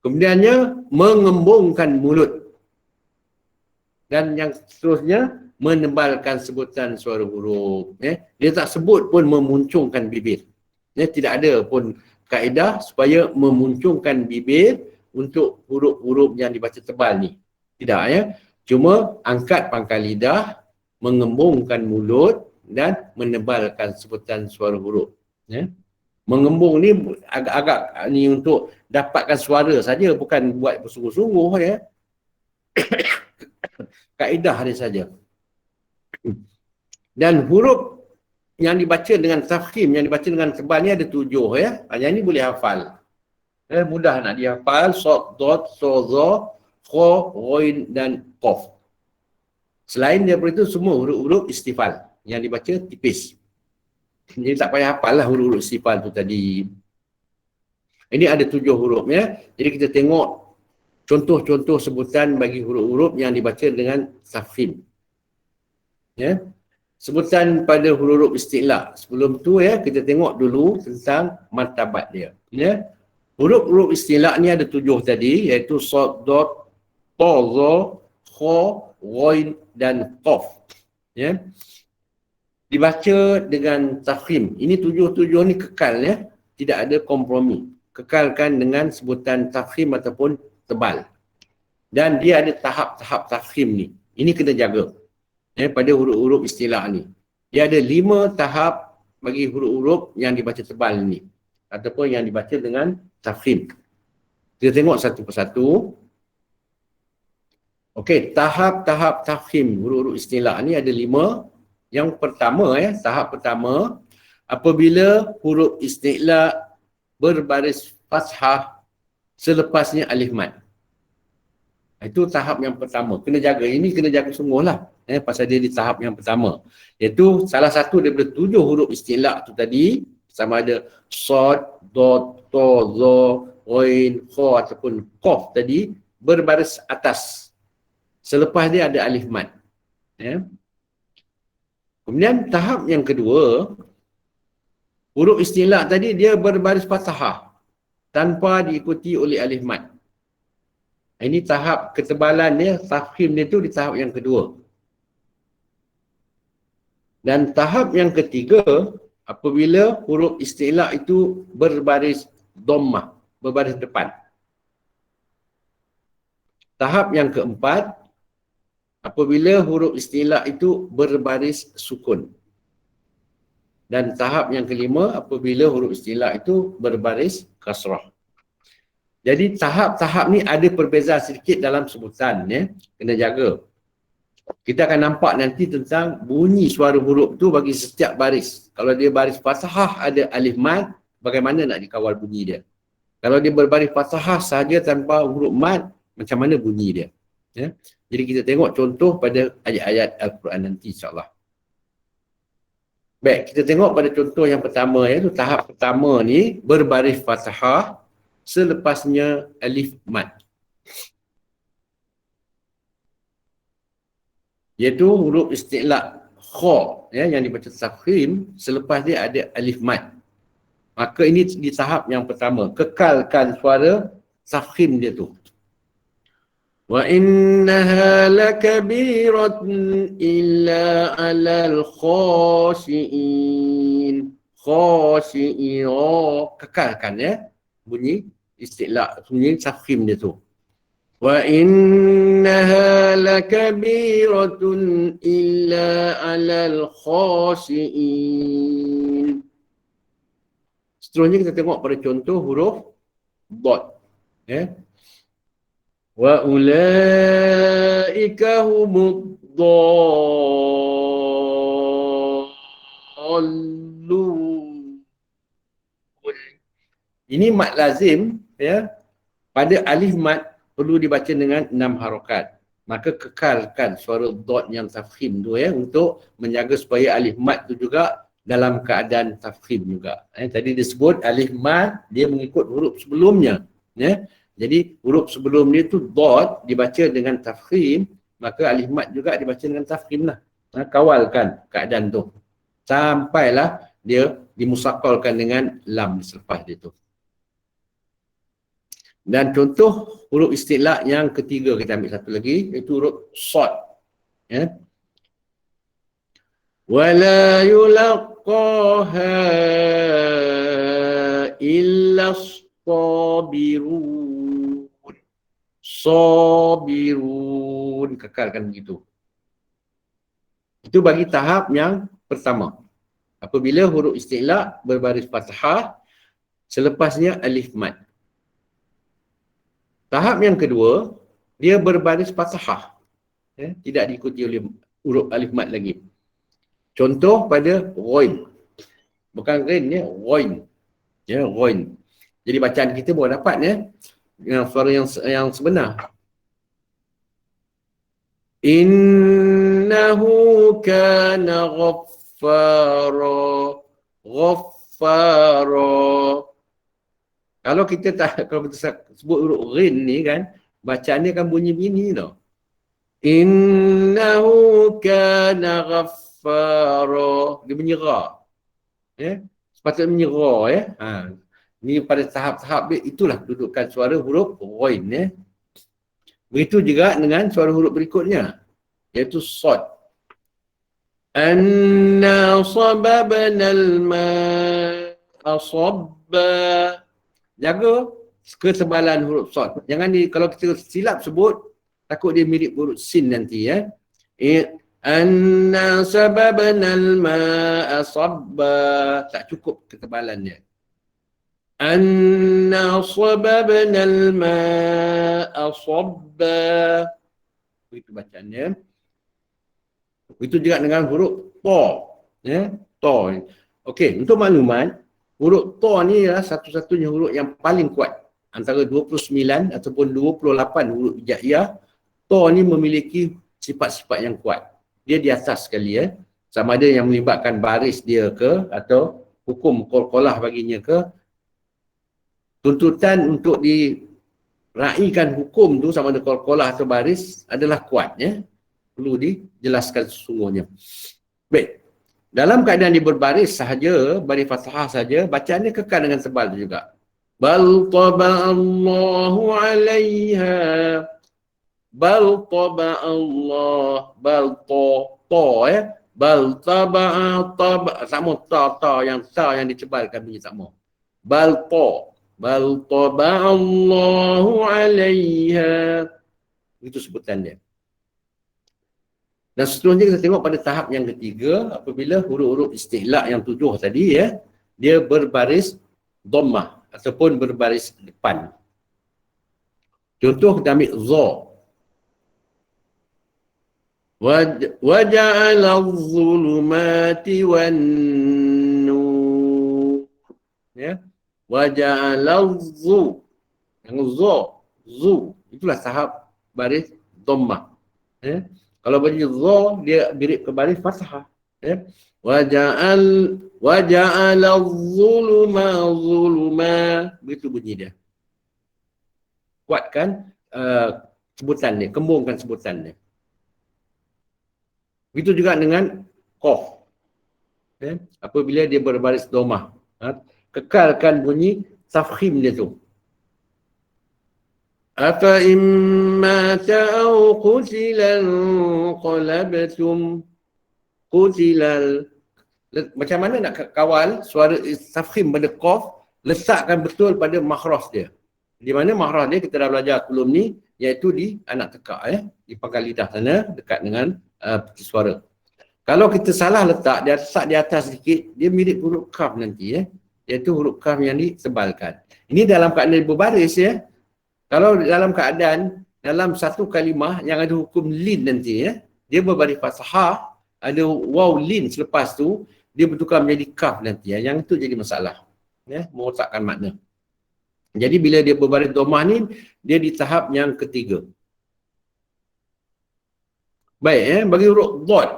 Kemudiannya mengembungkan mulut. Dan yang seterusnya menebalkan sebutan suara huruf. Dia tak sebut pun memuncungkan bibir. Tidak ada pun kaedah supaya memuncungkan bibir untuk huruf-huruf yang dibaca tebal ni. Tidak ya. Cuma angkat pangkal lidah, mengembungkan mulut dan menebalkan sebutan suara huruf. Mengembung ni agak-agak ni untuk dapatkan suara saja, bukan buat bersungguh-sungguh ya. Kaedah dia saja. Dan huruf yang dibaca dengan tafkhim, yang dibaca dengan tebal ni ada 7 ya. Yang ni boleh hafal. Mudah nak dihafal. Sod, dot, so, zo, kho, ghoin dan qaf. Selain daripada itu semua huruf-huruf istifal yang dibaca tipis. Jadi tak payah hafal lah huruf-huruf istifal tu tadi. Ini ada 7 huruf ya. Jadi kita tengok contoh-contoh sebutan bagi huruf-huruf yang dibaca dengan tafkhim. Ya. Sebutan pada huruf isti'la. Sebelum tu ya, kita tengok dulu tentang martabat dia. Ya. Huruf-huruf isti'la ni ada 7 tadi, iaitu sod, dot, to, zo, kho, ghoin dan qaf. Ya. Dibaca dengan tafkhim. Ini 7 ni kekal ya. Tidak ada kompromi. Kekalkan dengan sebutan tafkhim ataupun tebal. Dan dia ada tahap-tahap tafkhim ni. Ini kena jaga. Pada huruf-huruf istilah ni. Dia ada 5 tahap bagi huruf-huruf yang dibaca tebal ni. Ataupun yang dibaca dengan tafkhim. Kita tengok satu persatu. Okey, tahap-tahap tafkhim huruf-huruf istilah ni ada 5. Yang pertama tahap pertama, apabila huruf istilah berbaris fathah selepasnya alif mad. Itu tahap yang pertama. Kena jaga. Ini kena jaga semualah. Pasal dia di tahap yang pertama. Iaitu salah satu daripada 7 huruf istilah tu tadi, sama ada sod, dot, to, zo, ghoin, kho ataupun qaf tadi, berbaris atas. Selepas dia ada alif mad. Ya. Kemudian tahap yang kedua, huruf istilah tadi dia berbaris fathah tanpa diikuti oleh alif mad. Ini tahap ketebalan dia, tafkhim dia tu di tahap yang kedua. Dan tahap yang ketiga, apabila huruf istilah itu berbaris dhammah, berbaris depan. Tahap yang keempat, apabila huruf istilah itu berbaris sukun. Dan tahap yang kelima, apabila huruf istilah itu berbaris kasrah. Jadi tahap-tahap ni ada perbezaan sedikit dalam sebutan ya. Kena jaga. Kita akan nampak nanti tentang bunyi suara huruf tu bagi setiap baris. Kalau dia baris fathah ada alif mad, bagaimana nak dikawal bunyi dia? Kalau dia berbaris fathah sahaja tanpa huruf mad, macam mana bunyi dia? Ya. Jadi kita tengok contoh pada ayat-ayat Al-Quran nanti insya-Allah. Baik, kita tengok pada contoh yang pertama iaitu tahap pertama ni berbaris fathah selepasnya alif mad. Iaitu huruf istilah kha ya, yang dibaca tafkhim, selepas dia ada alif mad. Maka ini di tahap yang pertama, kekalkan suara tafkhim dia tu. Wa innaha lakabiratun illa 'alal khashiin. Khashiin, kekalkan ya bunyi istilah, bunyi tafkhim dia tu. Wa innaha lakabiratun illa 'alal khashiin. Seterusnya kita tengok pada contoh huruf dot. Ya. Wa ulaika humud dhallun. Ini mad lazim ya. Pada alif mad perlu dibaca dengan 6 harakat. Maka kekalkan suara dot yang tafkhim tu ya, untuk menjaga supaya alif mad tu juga dalam keadaan tafkhim juga. Tadi disebut alif mad dia mengikut huruf sebelumnya ya. Jadi huruf sebelum dia tu dot dibaca dengan tafkhim, maka alif mad juga dibaca dengan tafkhim lah. Kawalkan keadaan tu sampailah dia dimusaqqalkan dengan lam selepas dia tu. Dan contoh huruf istilah yang ketiga kita ambil satu lagi, iaitu huruf shad ya. Wala yulaqaha illa sabirun. Sabirun, kekalkan begitu. Itu bagi tahap yang pertama. Apabila huruf istilah berbaris fathah, selepasnya alif mad. Tahap yang kedua, dia berbaris fathah. Ya, tidak diikuti oleh huruf alif mad lagi. Contoh pada ghoin. Bukan ghain ya, ghoin. Ya, ghoin. Jadi bacaan kita boleh dapat ya dengan suara yang sebenar. Innahu kana ghaffara. Ghaffara. Kalau kita sebut huruf ghin ni kan, bacaan ni akan bunyi begini tau. Innahu kana ghaffara. Dia bunyi ra. Ya. Sepatutnya bunyi ra ya. Ni pada tahap-tahap dia, itulah kedudukan suara huruf ghain ya. Begitu juga dengan suara huruf berikutnya, iaitu sod. Anna sababna al-ma'a sabba. Jaga ketebalan huruf sod. Jangan kalau kita silap sebut, takut dia mirip huruf sin nanti ya. Anna sababna al-ma'a sabba. Tak cukup ketebalannya. Anna sababna al-ma'a sabba. Begitu bacaannya. Begitu juga dengan huruf to. Ya, to. Okey, untuk maklumat, huruf to ni adalah satu-satunya huruf yang paling kuat. Antara 29 ataupun 28 huruf hijaiyah, to ni memiliki sifat-sifat yang kuat. Dia di atas sekali ya. Sama ada yang melibatkan baris dia ke atau hukum qalqalah baginya ke, tuntutan untuk diraikan hukum tu sama ada qalqalah atau baris adalah kuat ya. Perlu dijelaskan sesungguhnya. Baik. Dalam keadaan dia berbaris sahaja, baris fathah sahaja, bacaannya kekal dengan tebal juga. Bal taba'allahu 'alaiha. Bal taba'allah. Bal to ya. Bal taba'a sama ta yang dicebalkan bunyi sama. Bal to. Bal taba'allahu 'alaiha. Itu sebutan dia. Dan seterusnya kita tengok pada tahap yang ketiga, apabila huruf-huruf istihlak yang 7 tadi ya, dia berbaris dhammah ataupun berbaris depan. Contoh kita ambil za. Wa ja'ala adh-dhulumati wan-nur. Ya. Wa ja'ala adh-dhu. Yang za, zu, itulah tahap baris dhammah. Ya. Kalau bunyi za, dia mirip ke baris fathah. Ya. Wa ja'ala adh-dhuluma. Begitu bunyi dia. Kuatkan sebutan dia, kembungkan sebutan dia. Begitu juga dengan qaf. Ya. Apabila dia berbaris dhammah, kekalkan bunyi tafkhim dia tu. Afa imma ta'au qutilal qalabtum. Qutilal. Macam mana nak kawal suara tafkhim pada qaf, letakkan betul pada makhraj dia. Di mana makhraj dia kita dah belajar sebelum ni, iaitu di anak tekak ya, di pangkal lidah sana dekat dengan peti suara. Kalau kita salah letak, dia letak di atas sedikit, dia mirip huruf kaf nanti ya, iaitu huruf kaf yang ditebalkan. Ini dalam keadaan berbaris ya. Kalau dalam keadaan dalam satu kalimah yang ada hukum lin nanti ya, dia berbaris fathah, ada waw lin selepas tu, dia bertukar menjadi kaf nanti ya. Yang itu jadi masalah. Ya, merosakkan makna. Jadi bila dia berbaris dhammah ni, dia di tahap yang ketiga. Baik ya, bagi huruf dhad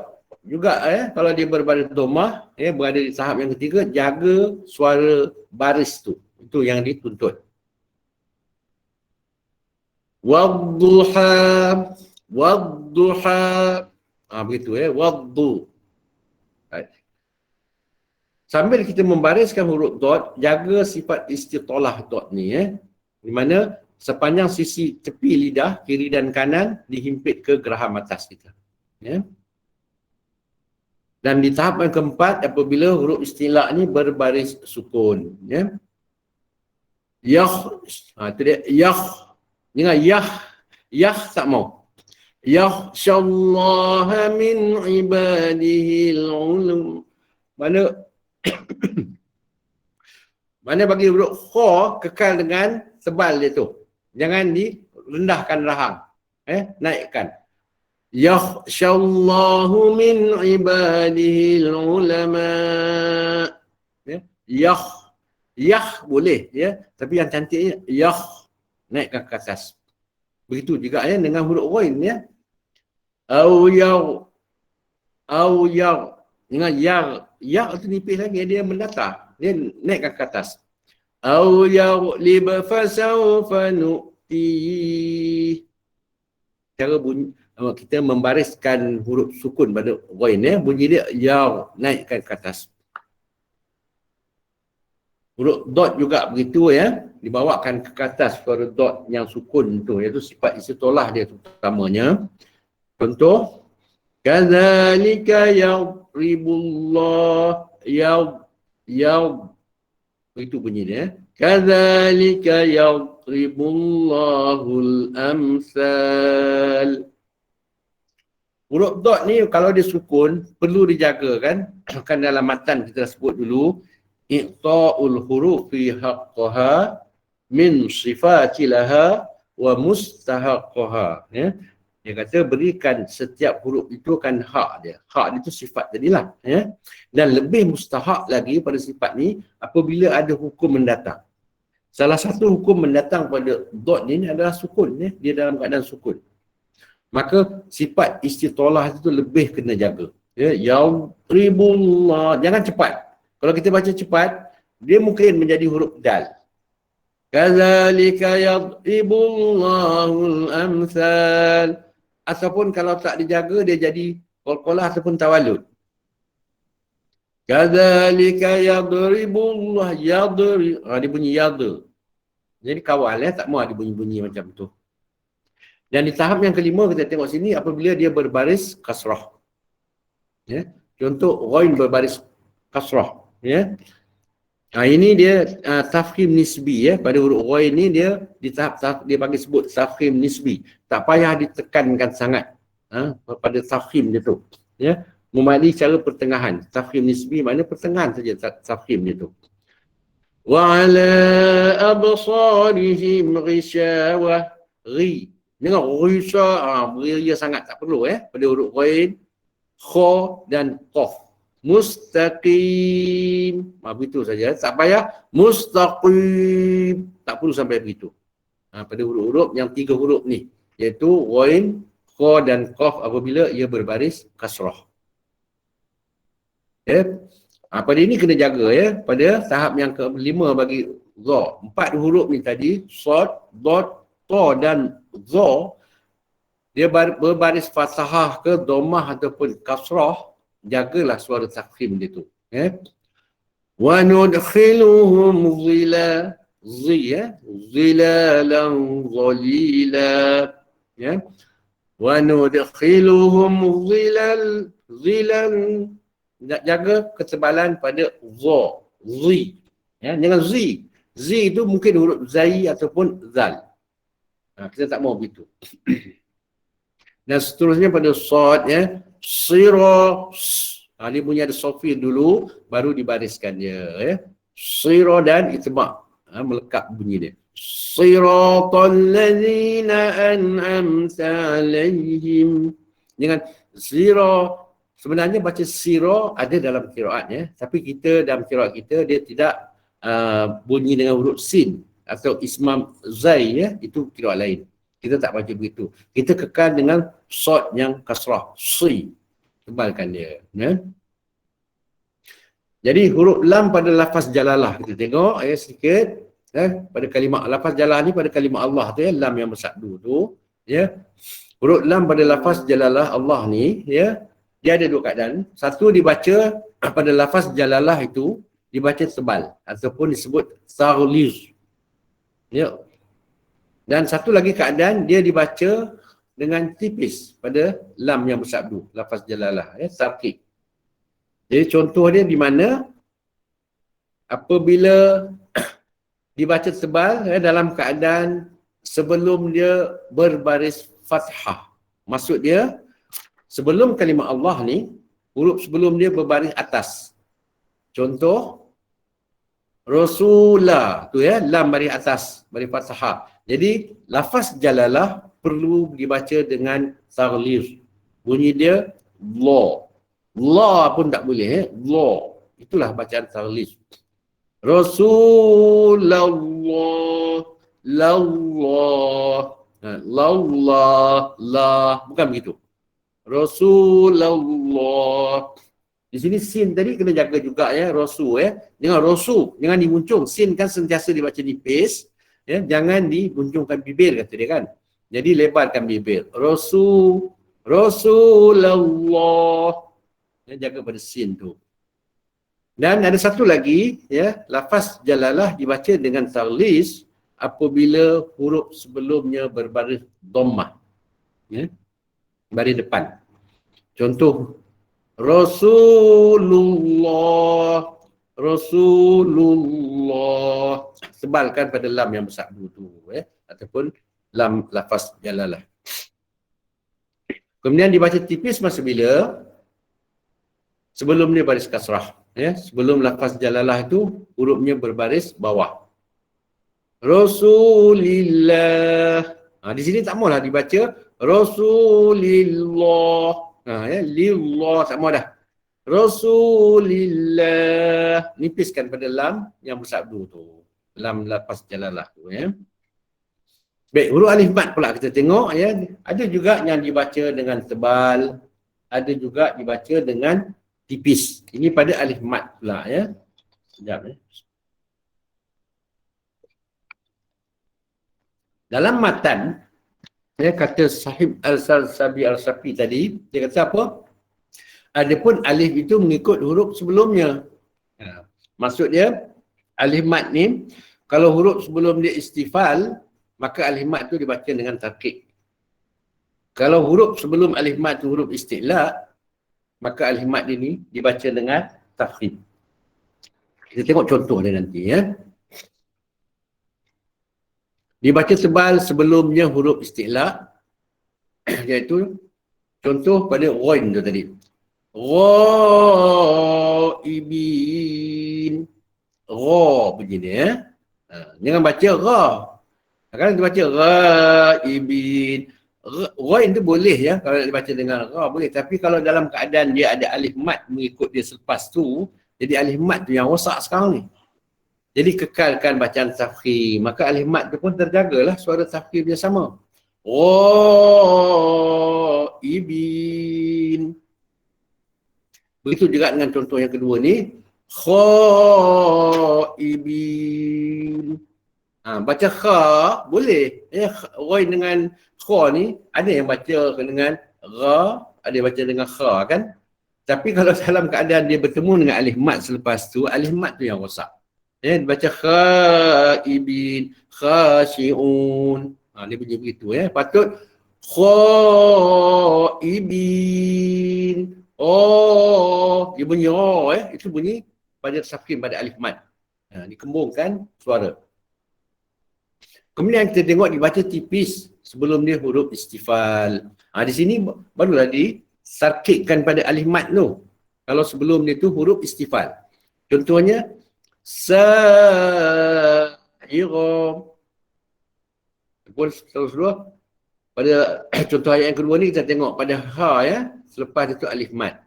juga ya, kalau dia berbaris dhammah ya, berada di tahap yang ketiga, jaga suara baris tu. Itu yang dituntut. Wadduha, wadduha. Begitu ya, waddu. Sambil kita membariskan huruf dot, jaga sifat istitalah dot ni ya. Di mana sepanjang sisi tepi lidah, kiri dan kanan dihimpit ke geraham atas kita. Ya. Dan di tahap yang keempat, apabila huruf istilah ni berbaris sukun. Ya. Yah, itu dia, yah. Jangan yah tak mau. Yakhshallaha min ibadihil ulum. Mana bagi huruf kha kekal dengan tebal dia tu. Jangan direndahkan rahang. Naikkan. Yakhshallahu min ibadihi ulama. Ya. Yah boleh ya, tapi yang cantiknya naikkan ke atas. Begitu juga ya dengan huruf ghain ya. Au yaw dengan ya itu nipis lagi, dia mendatar, dia naikkan ke atas. Au yaghlib fasawfa nu'ti. Cara bunyi kita membariskan huruf sukun pada ghain ya, bunyi dia naikkan ke atas. Huruf dot juga begitu ya, dibawakan ke atas pada dot yang sukun tu, iaitu sifat istitolah dia terutamanya. Contoh, kadzalika yadribullah begitu bunyi dia. Kadzalika yadribullahul amsal. Huruf dot ni kalau dia sukun perlu dijaga kan. Kan dalam matan kita sebut dulu, iqta'ul hurufi haqqaha min sifatilaha wa mustahaqqaha ya. Dia kata berikan setiap huruf itu kan hak dia. Hak itu sifat tadilah ya. Dan lebih mustahak lagi pada sifat ni apabila ada hukum mendatang. Salah satu hukum mendatang pada dot ni adalah sukun ya. Dia dalam keadaan sukun. Maka sifat istitolah itu lebih kena jaga. Ya, yadribullah, jangan cepat. Kalau kita baca cepat, dia mungkin menjadi huruf dal. Kadzalika yadribullahul amsal. Ataupun kalau tak dijaga, dia jadi qalqalah ataupun tawallud. Kadzalika yadribullah dia bunyi yadr. Jadi kawal ya, tak mau ada bunyi-bunyi macam tu. Dan di tahap yang kelima kita tengok sini apabila dia berbaris kasrah. Ya. Contoh ghain berbaris kasrah. Ya. Ini dia tafkhim nisbi ya. Pada huruf ghain ni dia di tahap dia bagi sebut tafkhim nisbi. Tak payah ditekankan sangat pada tafkhim dia tu. Ya. Memali cara pertengahan. Tafkhim nisbi maknanya pertengahan saja tafkhim dia tu. Wa ala absarihim ghishawah. Dengan risa beria sangat tak perlu ya. Pada huruf ghain, kha dan qaf. Mustaqim. Begitu saja. Tak payah mustaqim. Tak perlu sampai begitu. Pada huruf-huruf yang 3 huruf ni. Iaitu ghain, kha dan qaf apabila ia berbaris kasrah. Ya. Pada ini kena jaga ya. Pada tahap yang kelima bagi za. 4 huruf ni tadi. Sad, dot, ta dan za. Dia berbaris fathahah ke dhammah ataupun kasrah. Jagalah suara tafkhim dia tu. Ya. Wa nudkhiluhum zilalan zalila. Ya. Wa nudkhiluhum zilan. Jaga ketebalan pada zi. Ya, dengan zi. Zi itu mungkin huruf zai ataupun zal. Kita tak mau begitu. Dan seterusnya pada sad ya. Sira. Dia punya ada sofir dulu, baru dibariskan dia ya. Sira dan itbaq. Melekat bunyi dia. Siratal ladzina an'amta alaihim. Dengan sira. Sebenarnya baca sira ada dalam qiraat ya. Tapi kita dalam qiraat kita dia tidak bunyi dengan huruf sin atau ismam zai ya. Itu qiraat lain. Kita tak baca begitu. Kita kekal dengan sad yang kasrah. Si. Tebalkan dia. Ya. Jadi huruf lam pada lafaz jalalah. Kita tengok sedikit. Pada kalimah. Lafaz jalalah ni pada kalimah Allah tu ya. Lam yang bersabdu tu. Ya. Huruf lam pada lafaz jalalah Allah ni. Ya. Dia ada 2 keadaan. Satu dibaca pada lafaz jalalah itu. Dibaca tebal. Ataupun disebut taghlidh. Ya. Dan satu lagi keadaan dia dibaca dengan tipis pada lam yang bersabdu, lafaz jalalah ya, tarqiq. Jadi contoh dia di mana apabila dibaca tebal ya, dalam keadaan sebelum dia berbaris fathah. Maksud dia sebelum kalimah Allah ni huruf sebelum dia berbaris atas. Contoh Rasulah tu ya, lam baris atas, baris fathah. Jadi lafaz jalalah perlu dibaca dengan taghlidh. Bunyi dia law. Law pun tak boleh. Law. Itulah bacaan taghliz. Rasulullah. Lallah. Lallah. Lah. Bukan begitu. Rasulullah. Di sini sin tadi kena jaga juga ya, Rasul ya. Jangan Rasul, jangan dimuncung. Sin kan sentiasa dibaca nipis, ya, jangan dimuncungkan bibir kata dia kan. Jadi lebarkan bibir. Rasulullah. Ya, jaga pada sin tu. Dan ada satu lagi ya, lafaz jalalah dibaca dengan taghliz apabila huruf sebelumnya berbaris dhammah. Ya. Baris depan. Contoh Rasulullah. Rasulullah. Sebalkan pada lam yang besar tu ataupun lam lafaz jalalah. Kemudian dibaca tipis masa bila? Sebelum dia baris kasrah. Ya, sebelum lafaz jalalah itu hurufnya berbaris bawah. Rasulillah. Di sini tak maulah dibaca Rasulillah. Ya, lillah tak mau dah. Rasulillah. Nipiskan pada lam yang bersabdu tu. Lam lafaz jalalah tu ya. Baik, huruf alif mat pula kita tengok ya. Ada juga yang dibaca dengan tebal, ada juga dibaca dengan tipis. Ini pada alif mat pula ya. Sekejap ya. Dalam matan ya, kata Sahib Al-Salsabi Al-Safi tadi, dia kata apa? Adapun alif itu mengikut huruf sebelumnya. Maksud dia, alif mat ni, kalau huruf sebelum dia istifal, maka alif mat tu dibaca dengan tarkik. Kalau huruf sebelum alif mat tu huruf isti'la, maka alif mat dia ni dibaca dengan tafkhim. Kita tengok contoh dia nanti ya. Dibaca tebal sebelumnya huruf isti'la, iaitu contoh pada ghain tu tadi. Ghaibin. Gha begini ya. Jangan baca gha. Kadang dia baca ghaibin. Ghain tu boleh ya, kalau dibaca dengan gha boleh. Tapi kalau dalam keadaan dia ada alif mat mengikut dia selepas tu, jadi alif mat tu yang rosak sekarang ni. Jadi kekalkan bacaan tafkhim. Maka alif mat tu pun terjagalah suara tafkhimnya sama. Ghaibin. Begitu juga dengan contoh yang kedua ni. Khaibin. Baca kha boleh. Ghain dengan kha ni ada yang baca dengan gha, ada yang baca dengan kha kan. Tapi kalau dalam keadaan dia bertemu dengan alif mat selepas tu, alif mat tu yang rosak. Baca khaibin, khasyi'un. Dia bunyi begitu ya. Patut khaibin. Dia bunyi itu bunyi pada tafkhim pada alif mat. Dikembungkan suara. Kemudian kita tengok dibaca tipis sebelum dia huruf istifal. Di sini barulah disarkitkan pada alif mat tu. Kalau sebelum dia tu huruf istifal. Contohnya sa'ira. Terus dua. Pada contoh ayat yang kedua ni kita tengok pada ha ya. Selepas itu alif mat.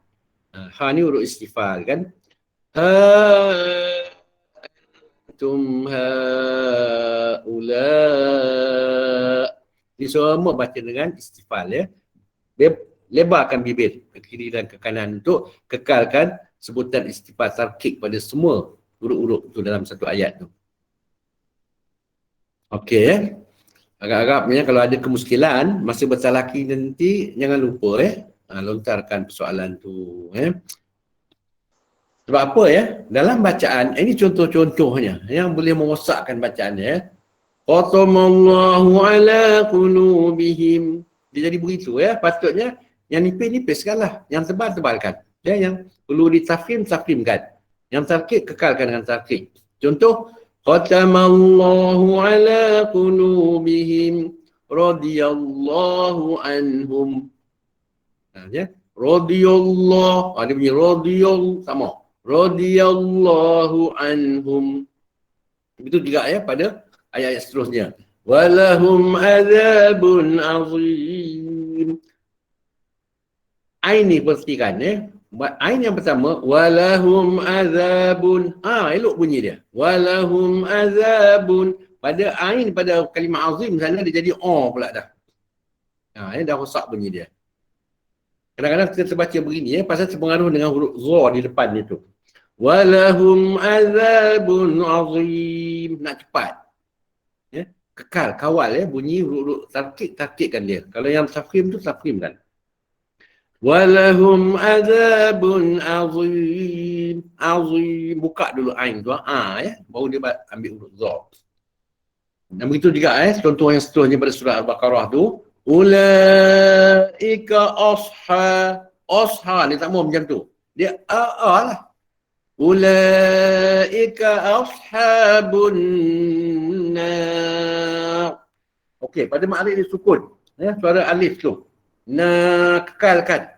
Ha ni huruf istifal kan. Antum haula. Ini semua baca dengan istifal ya. Lebarkan bibir ke kiri dan ke kanan untuk kekalkan sebutan istifal tarkik pada semua huruf-huruf tu dalam satu ayat tu. Okey ya. Agak-agaknya kalau ada kemuskilan masa bertalaki nanti jangan lupa lontarkan persoalan tu Sebab apa ya? Dalam bacaan ini contoh-contohnya yang boleh merosakkan bacaan ya. Qatamallahu ala qulubihim. Dia jadi begitu ya. Patutnya yang nipis-nipiskanlah, yang tebal-tebalkan. Ya, yang perlu ditafkhim-tafkhimkan. Yang tarkik kekalkan dengan tarkik. Contoh Qatamallahu ala qulubihim radiyallahu anhum. Ya, radiyallahu. Dia bunyi radiyallahu sama. Radiyallahu anhum. Begitu juga ya pada ayat-ayat seterusnya. Walahum azabun azim. Ain ni perhatikan Ain yang pertama walahum azabun. Elok bunyi dia. Walahum azabun. Pada ain pada kalimah azim sana dia jadi pula dah. Ini dah rosak bunyi dia. Kadang-kadang kita terbaca begini pasal terpengaruh dengan huruf za di depan dia tu. Walahum azabun azim. Nak cepat. Kekal, kawal bunyi huruf tarkikkan dia. Kalau yang tafkhim tu tafkhimkan. Walahum azabun azim. Azim. Buka dulu ain tu. Baru dia ambil huruf za. Dan begitu juga contoh yang seterusnya pada surah Al-Baqarah tu. Ulaika asha. Dia tak mau macam tu. Dia lah. Ulaika ashabun nar. Okey, pada makrif dia sukun. Suara alif tu. Kekalkan.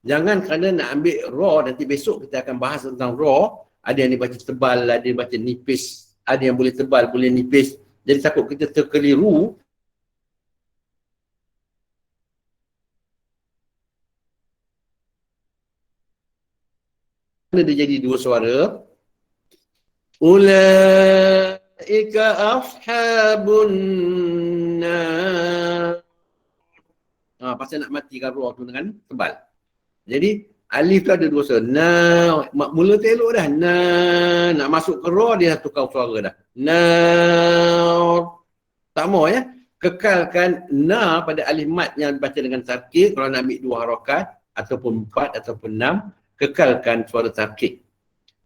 Jangan kerana nak ambil raw, nanti besok kita akan bahas tentang raw. Ada yang dibaca tebal, ada yang baca nipis. Ada yang boleh tebal, boleh nipis. Jadi takut kita terkeliru. Dia jadi dua suara. Ulaika ashabun nar. Pasal nak matikan raw tu dengan tebal. Jadi alif tu ada dua suara. Mula tu elok dah. Nak masuk ke raw dia tukar suara dah. Tak mau kekalkan pada alif mat yang dibaca dengan tarkik. Kalau nak ambil dua harakat ataupun 4 ataupun 6, kekalkan suara tarkik.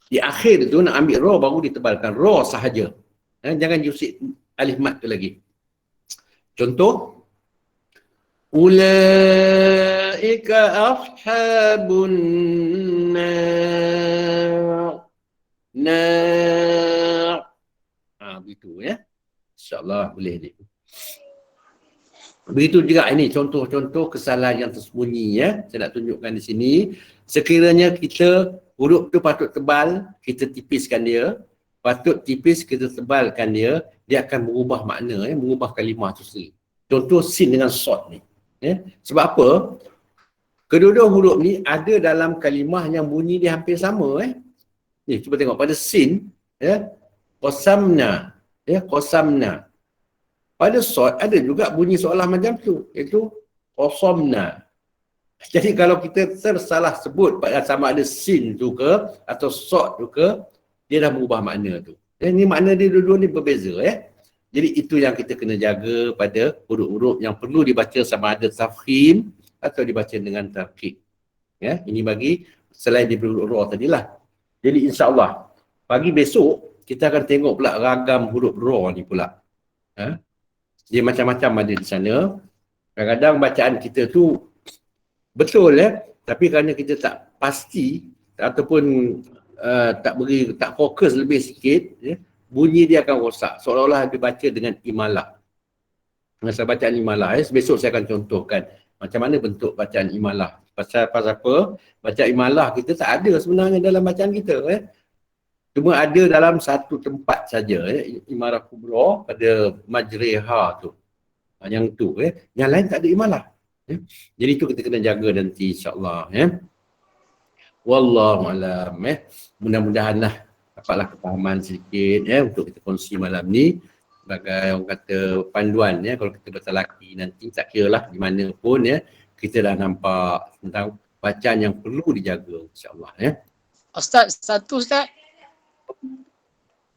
Di akhir tu nak ambil raw baru ditebalkan. Raw sahaja. Jangan usik alif mat tu lagi. Contoh ulaika ashabun nar. Begitu InsyaAllah boleh ni. Begitu juga ini contoh-contoh kesalahan yang tersembunyi saya nak tunjukkan di sini. Sekiranya kita huruf tu patut tebal, kita tipiskan dia. Patut tipis, kita tebalkan dia. Dia akan berubah makna, mengubah kalimah tu sendiri. Contoh sin dengan sod ni. Sebab apa? Kedua-dua huruf ni ada dalam kalimah yang bunyi dia hampir sama. Ni cuba tengok pada sin, qasamna, qasamna. Pada sod ada juga bunyi seolah macam tu, iaitu qasamna. Jadi kalau kita tersalah sebut sama ada sin tu ke atau sod tu ke, dia dah berubah makna tu. Ini makna dia dua-dua ni berbeza Jadi itu yang kita kena jaga pada huruf-huruf yang perlu dibaca sama ada tafkhim atau dibaca dengan tarkik. Ini bagi selain diberi huruf raw tadilah. Jadi insya-Allah pagi besok kita akan tengok pula ragam huruf raw ni pula. Dia macam-macam ada di sana. Kadang-kadang bacaan kita tu betul tapi kerana kita tak pasti ataupun tak fokus lebih sikit, bunyi dia akan rosak. Seolah-olah dibaca dengan imalah. Masa bacaan imalah besok saya akan contohkan macam mana bentuk bacaan imalah. Pasal apa? Bacaan imalah kita tak ada sebenarnya dalam bacaan kita Cuma ada dalam satu tempat saja imarah kubra pada majriha tu. Yang tu yang lain tak ada imalah. Jadi itu kita kena jaga nanti insya-Allah Wallahu a'lam mudah-mudahanlah dapatlah kefahaman sedikit untuk kita kongsi malam ni sebagai orang kata panduan kalau kita bertalaki nanti tak kiralah di mana pun kita dah nampak tentang bacaan yang perlu dijaga insya-Allah Ustaz, Ustaz.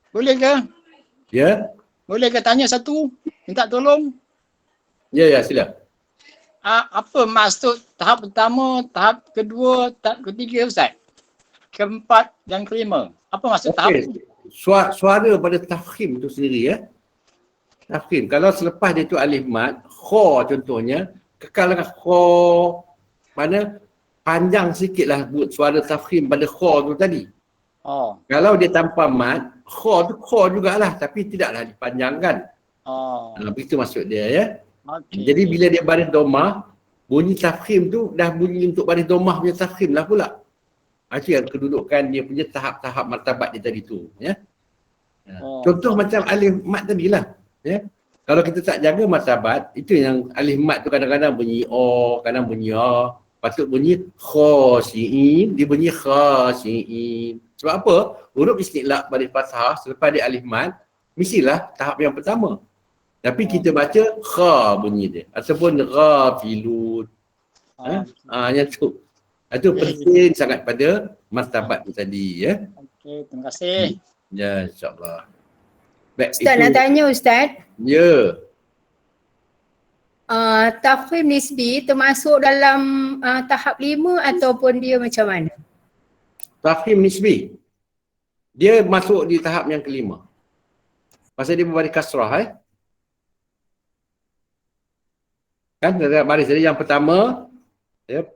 Boleh ke? Ya. Boleh ke tanya satu? Minta tolong. Ya, sila. Apa maksud tahap pertama, tahap kedua, tahap ketiga Ustaz? Keempat dan kelima. Apa maksud tahap itu? Suara pada tafkhim itu sendiri Tafkhim. Kalau selepas dia tu alif mat, kha contohnya, kekal dengan kha. Mana panjang sikitlah buat suara tafkhim pada kha tu tadi. Kalau dia tanpa mat, kha tu kha jugalah tapi tidaklah dipanjangkan. Begitu maksud dia Okay. Jadi bila dia baris domah, bunyi tafkhim tu dah bunyi untuk baris domah punya tafkhim lah pula. Itu yang kedudukan dia punya tahap-tahap martabat dia tadi tu Contoh macam alif mat tadilah Kalau kita tak jaga martabat, itu yang alif mat tu kadang-kadang bunyi o, kadang bunyi a. Patut bunyi khashi'in, dia bunyi khashi'in. Sebab apa? Huruf istiqlaq baris fathah selepas dia alif mad, mestilah tahap yang pertama. Tapi kita baca kha bunyi dia. Ataupun ghafilun. Yang tu. Itu penting sangat pada martabat tu tadi ya. Okey, terima kasih. Ya, insya-Allah. Baik, Ustaz nak tanya Ustaz. Ya. Tafkhim nisbi termasuk dalam tahap 5 ataupun dia macam mana? Tafkhim nisbi. Dia masuk di tahap yang kelima. Pasal dia berbaris kasrah Kan baris tadi yang pertama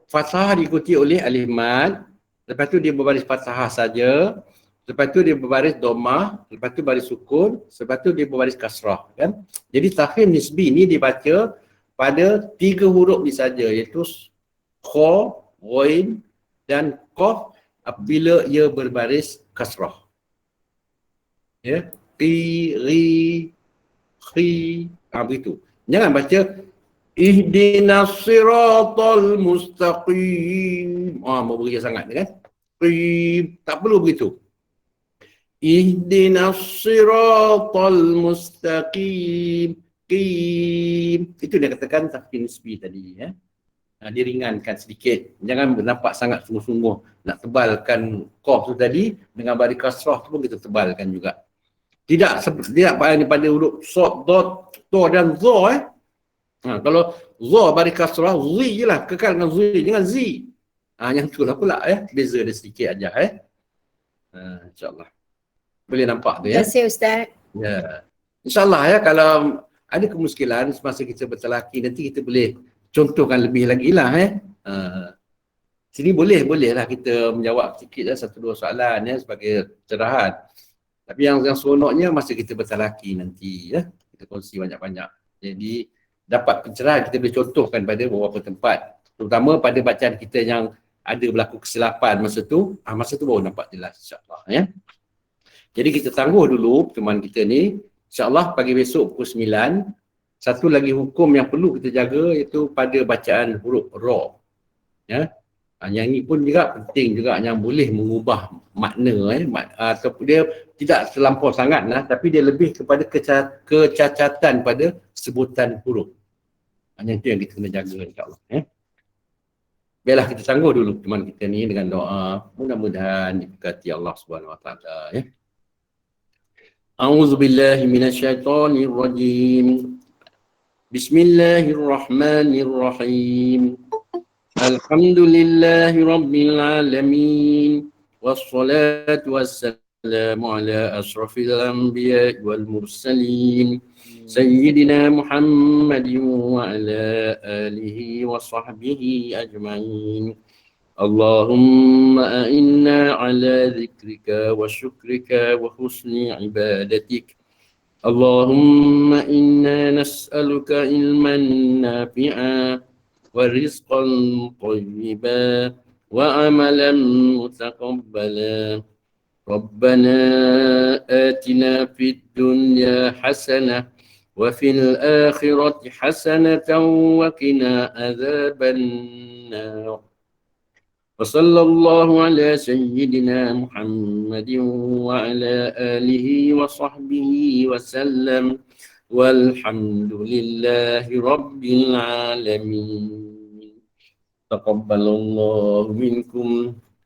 fathah diikuti oleh alif mad, lepas tu dia berbaris fathah saja, lepas tu dia berbaris dhammah, lepas tu baris sukun, lepas tu dia berbaris kasrah kan. Jadi tafkhim nisbi ni dibaca pada 3 huruf ni saja, iaitu kha, ghain dan qaf apabila ia berbaris kasrah. Ya, qi, ri, khi, begitu. Jangan baca ihdinas siratal mustaqim. Berbeza sangat kan? Qim, tak perlu begitu. Ihdinas siratal mustaqim. Itu dia katakan tafkhim nisbi tadi ya. Dia ringankan sedikit. Jangan nampak sangat sungguh-sungguh nak tebalkan qaf tu tadi, dengan baris kasrah tu pun kita tebalkan juga. Tidak pada huruf sad, dad, ta dan za kalau za baris kasrah, zi je lah, kekal dengan zi, jangan zi. Yang tu lah pula beza dia sedikit aja insya-Allah. Boleh nampak tu ya. Terima kasih Ustaz. Ya. InsyaAllah kalau ada kemuskilan semasa kita bertelaki, nanti kita boleh contohkan lebih lagi lah sini bolehlah kita menjawab sikit lah 1-2 soalan sebagai cerahan. Tapi yang seronoknya masa kita bertelaki nanti kita kongsi banyak-banyak. Jadi dapat pencerahan, kita boleh contohkan pada beberapa tempat, terutama pada bacaan kita yang ada berlaku kesilapan masa tu baru nampak jelas insya-Allah ya. Jadi kita tangguh dulu pertemuan kita ni. InsyaAllah pagi besok pukul 9, satu lagi hukum yang perlu kita jaga iaitu pada bacaan huruf ra. Ya. Yang ini pun juga penting juga, yang boleh mengubah makna ataupun dia tidak terlampau sangat tapi dia lebih kepada kecacatan pada sebutan huruf. Yang itu yang kita kena jaga insya-Allah Biarlah kita tangguh dulu teman kita ni dengan doa, mudah-mudahan diberkati Allah Subhanahu Wa Taala ya. A'udzu billahi minasyaitonir rajim. Bismillahirrahmanirrahim. Alhamdulillahi rabbil alamin. Wassalatu wassalamu ala asrafil anbiya'i wal mursalin. Sayyidina Muhammadin wa ala alihi wa sahbihi ajma'in. Allahumma a'inna ala dhikrika wa syukrika wa husni ibadatik. Allahumma inna nas'aluka ilman nafi'a wa rizqan tayyiba wa amalan mutaqabbala. Rabbana atina fid dunya hasanah wa fil akhirati hasanatan wa qina adzaban nar. وصلى الله على سيدنا محمد وعلى آله وصحبه وسلم والحمد لله رب العالمين. تقبل الله منكم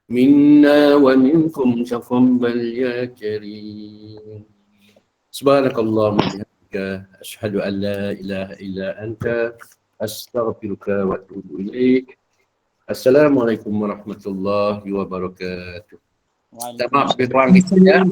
منا ومنكم تقبل يا كريم. سبحانك اللهم وبحمدك أشهد أن لا إله إلا أنت أستغفرك وأتوب إليك. Assalamualaikum warahmatullahi wabarakatuh. Maaf lebih kurang gitu ya.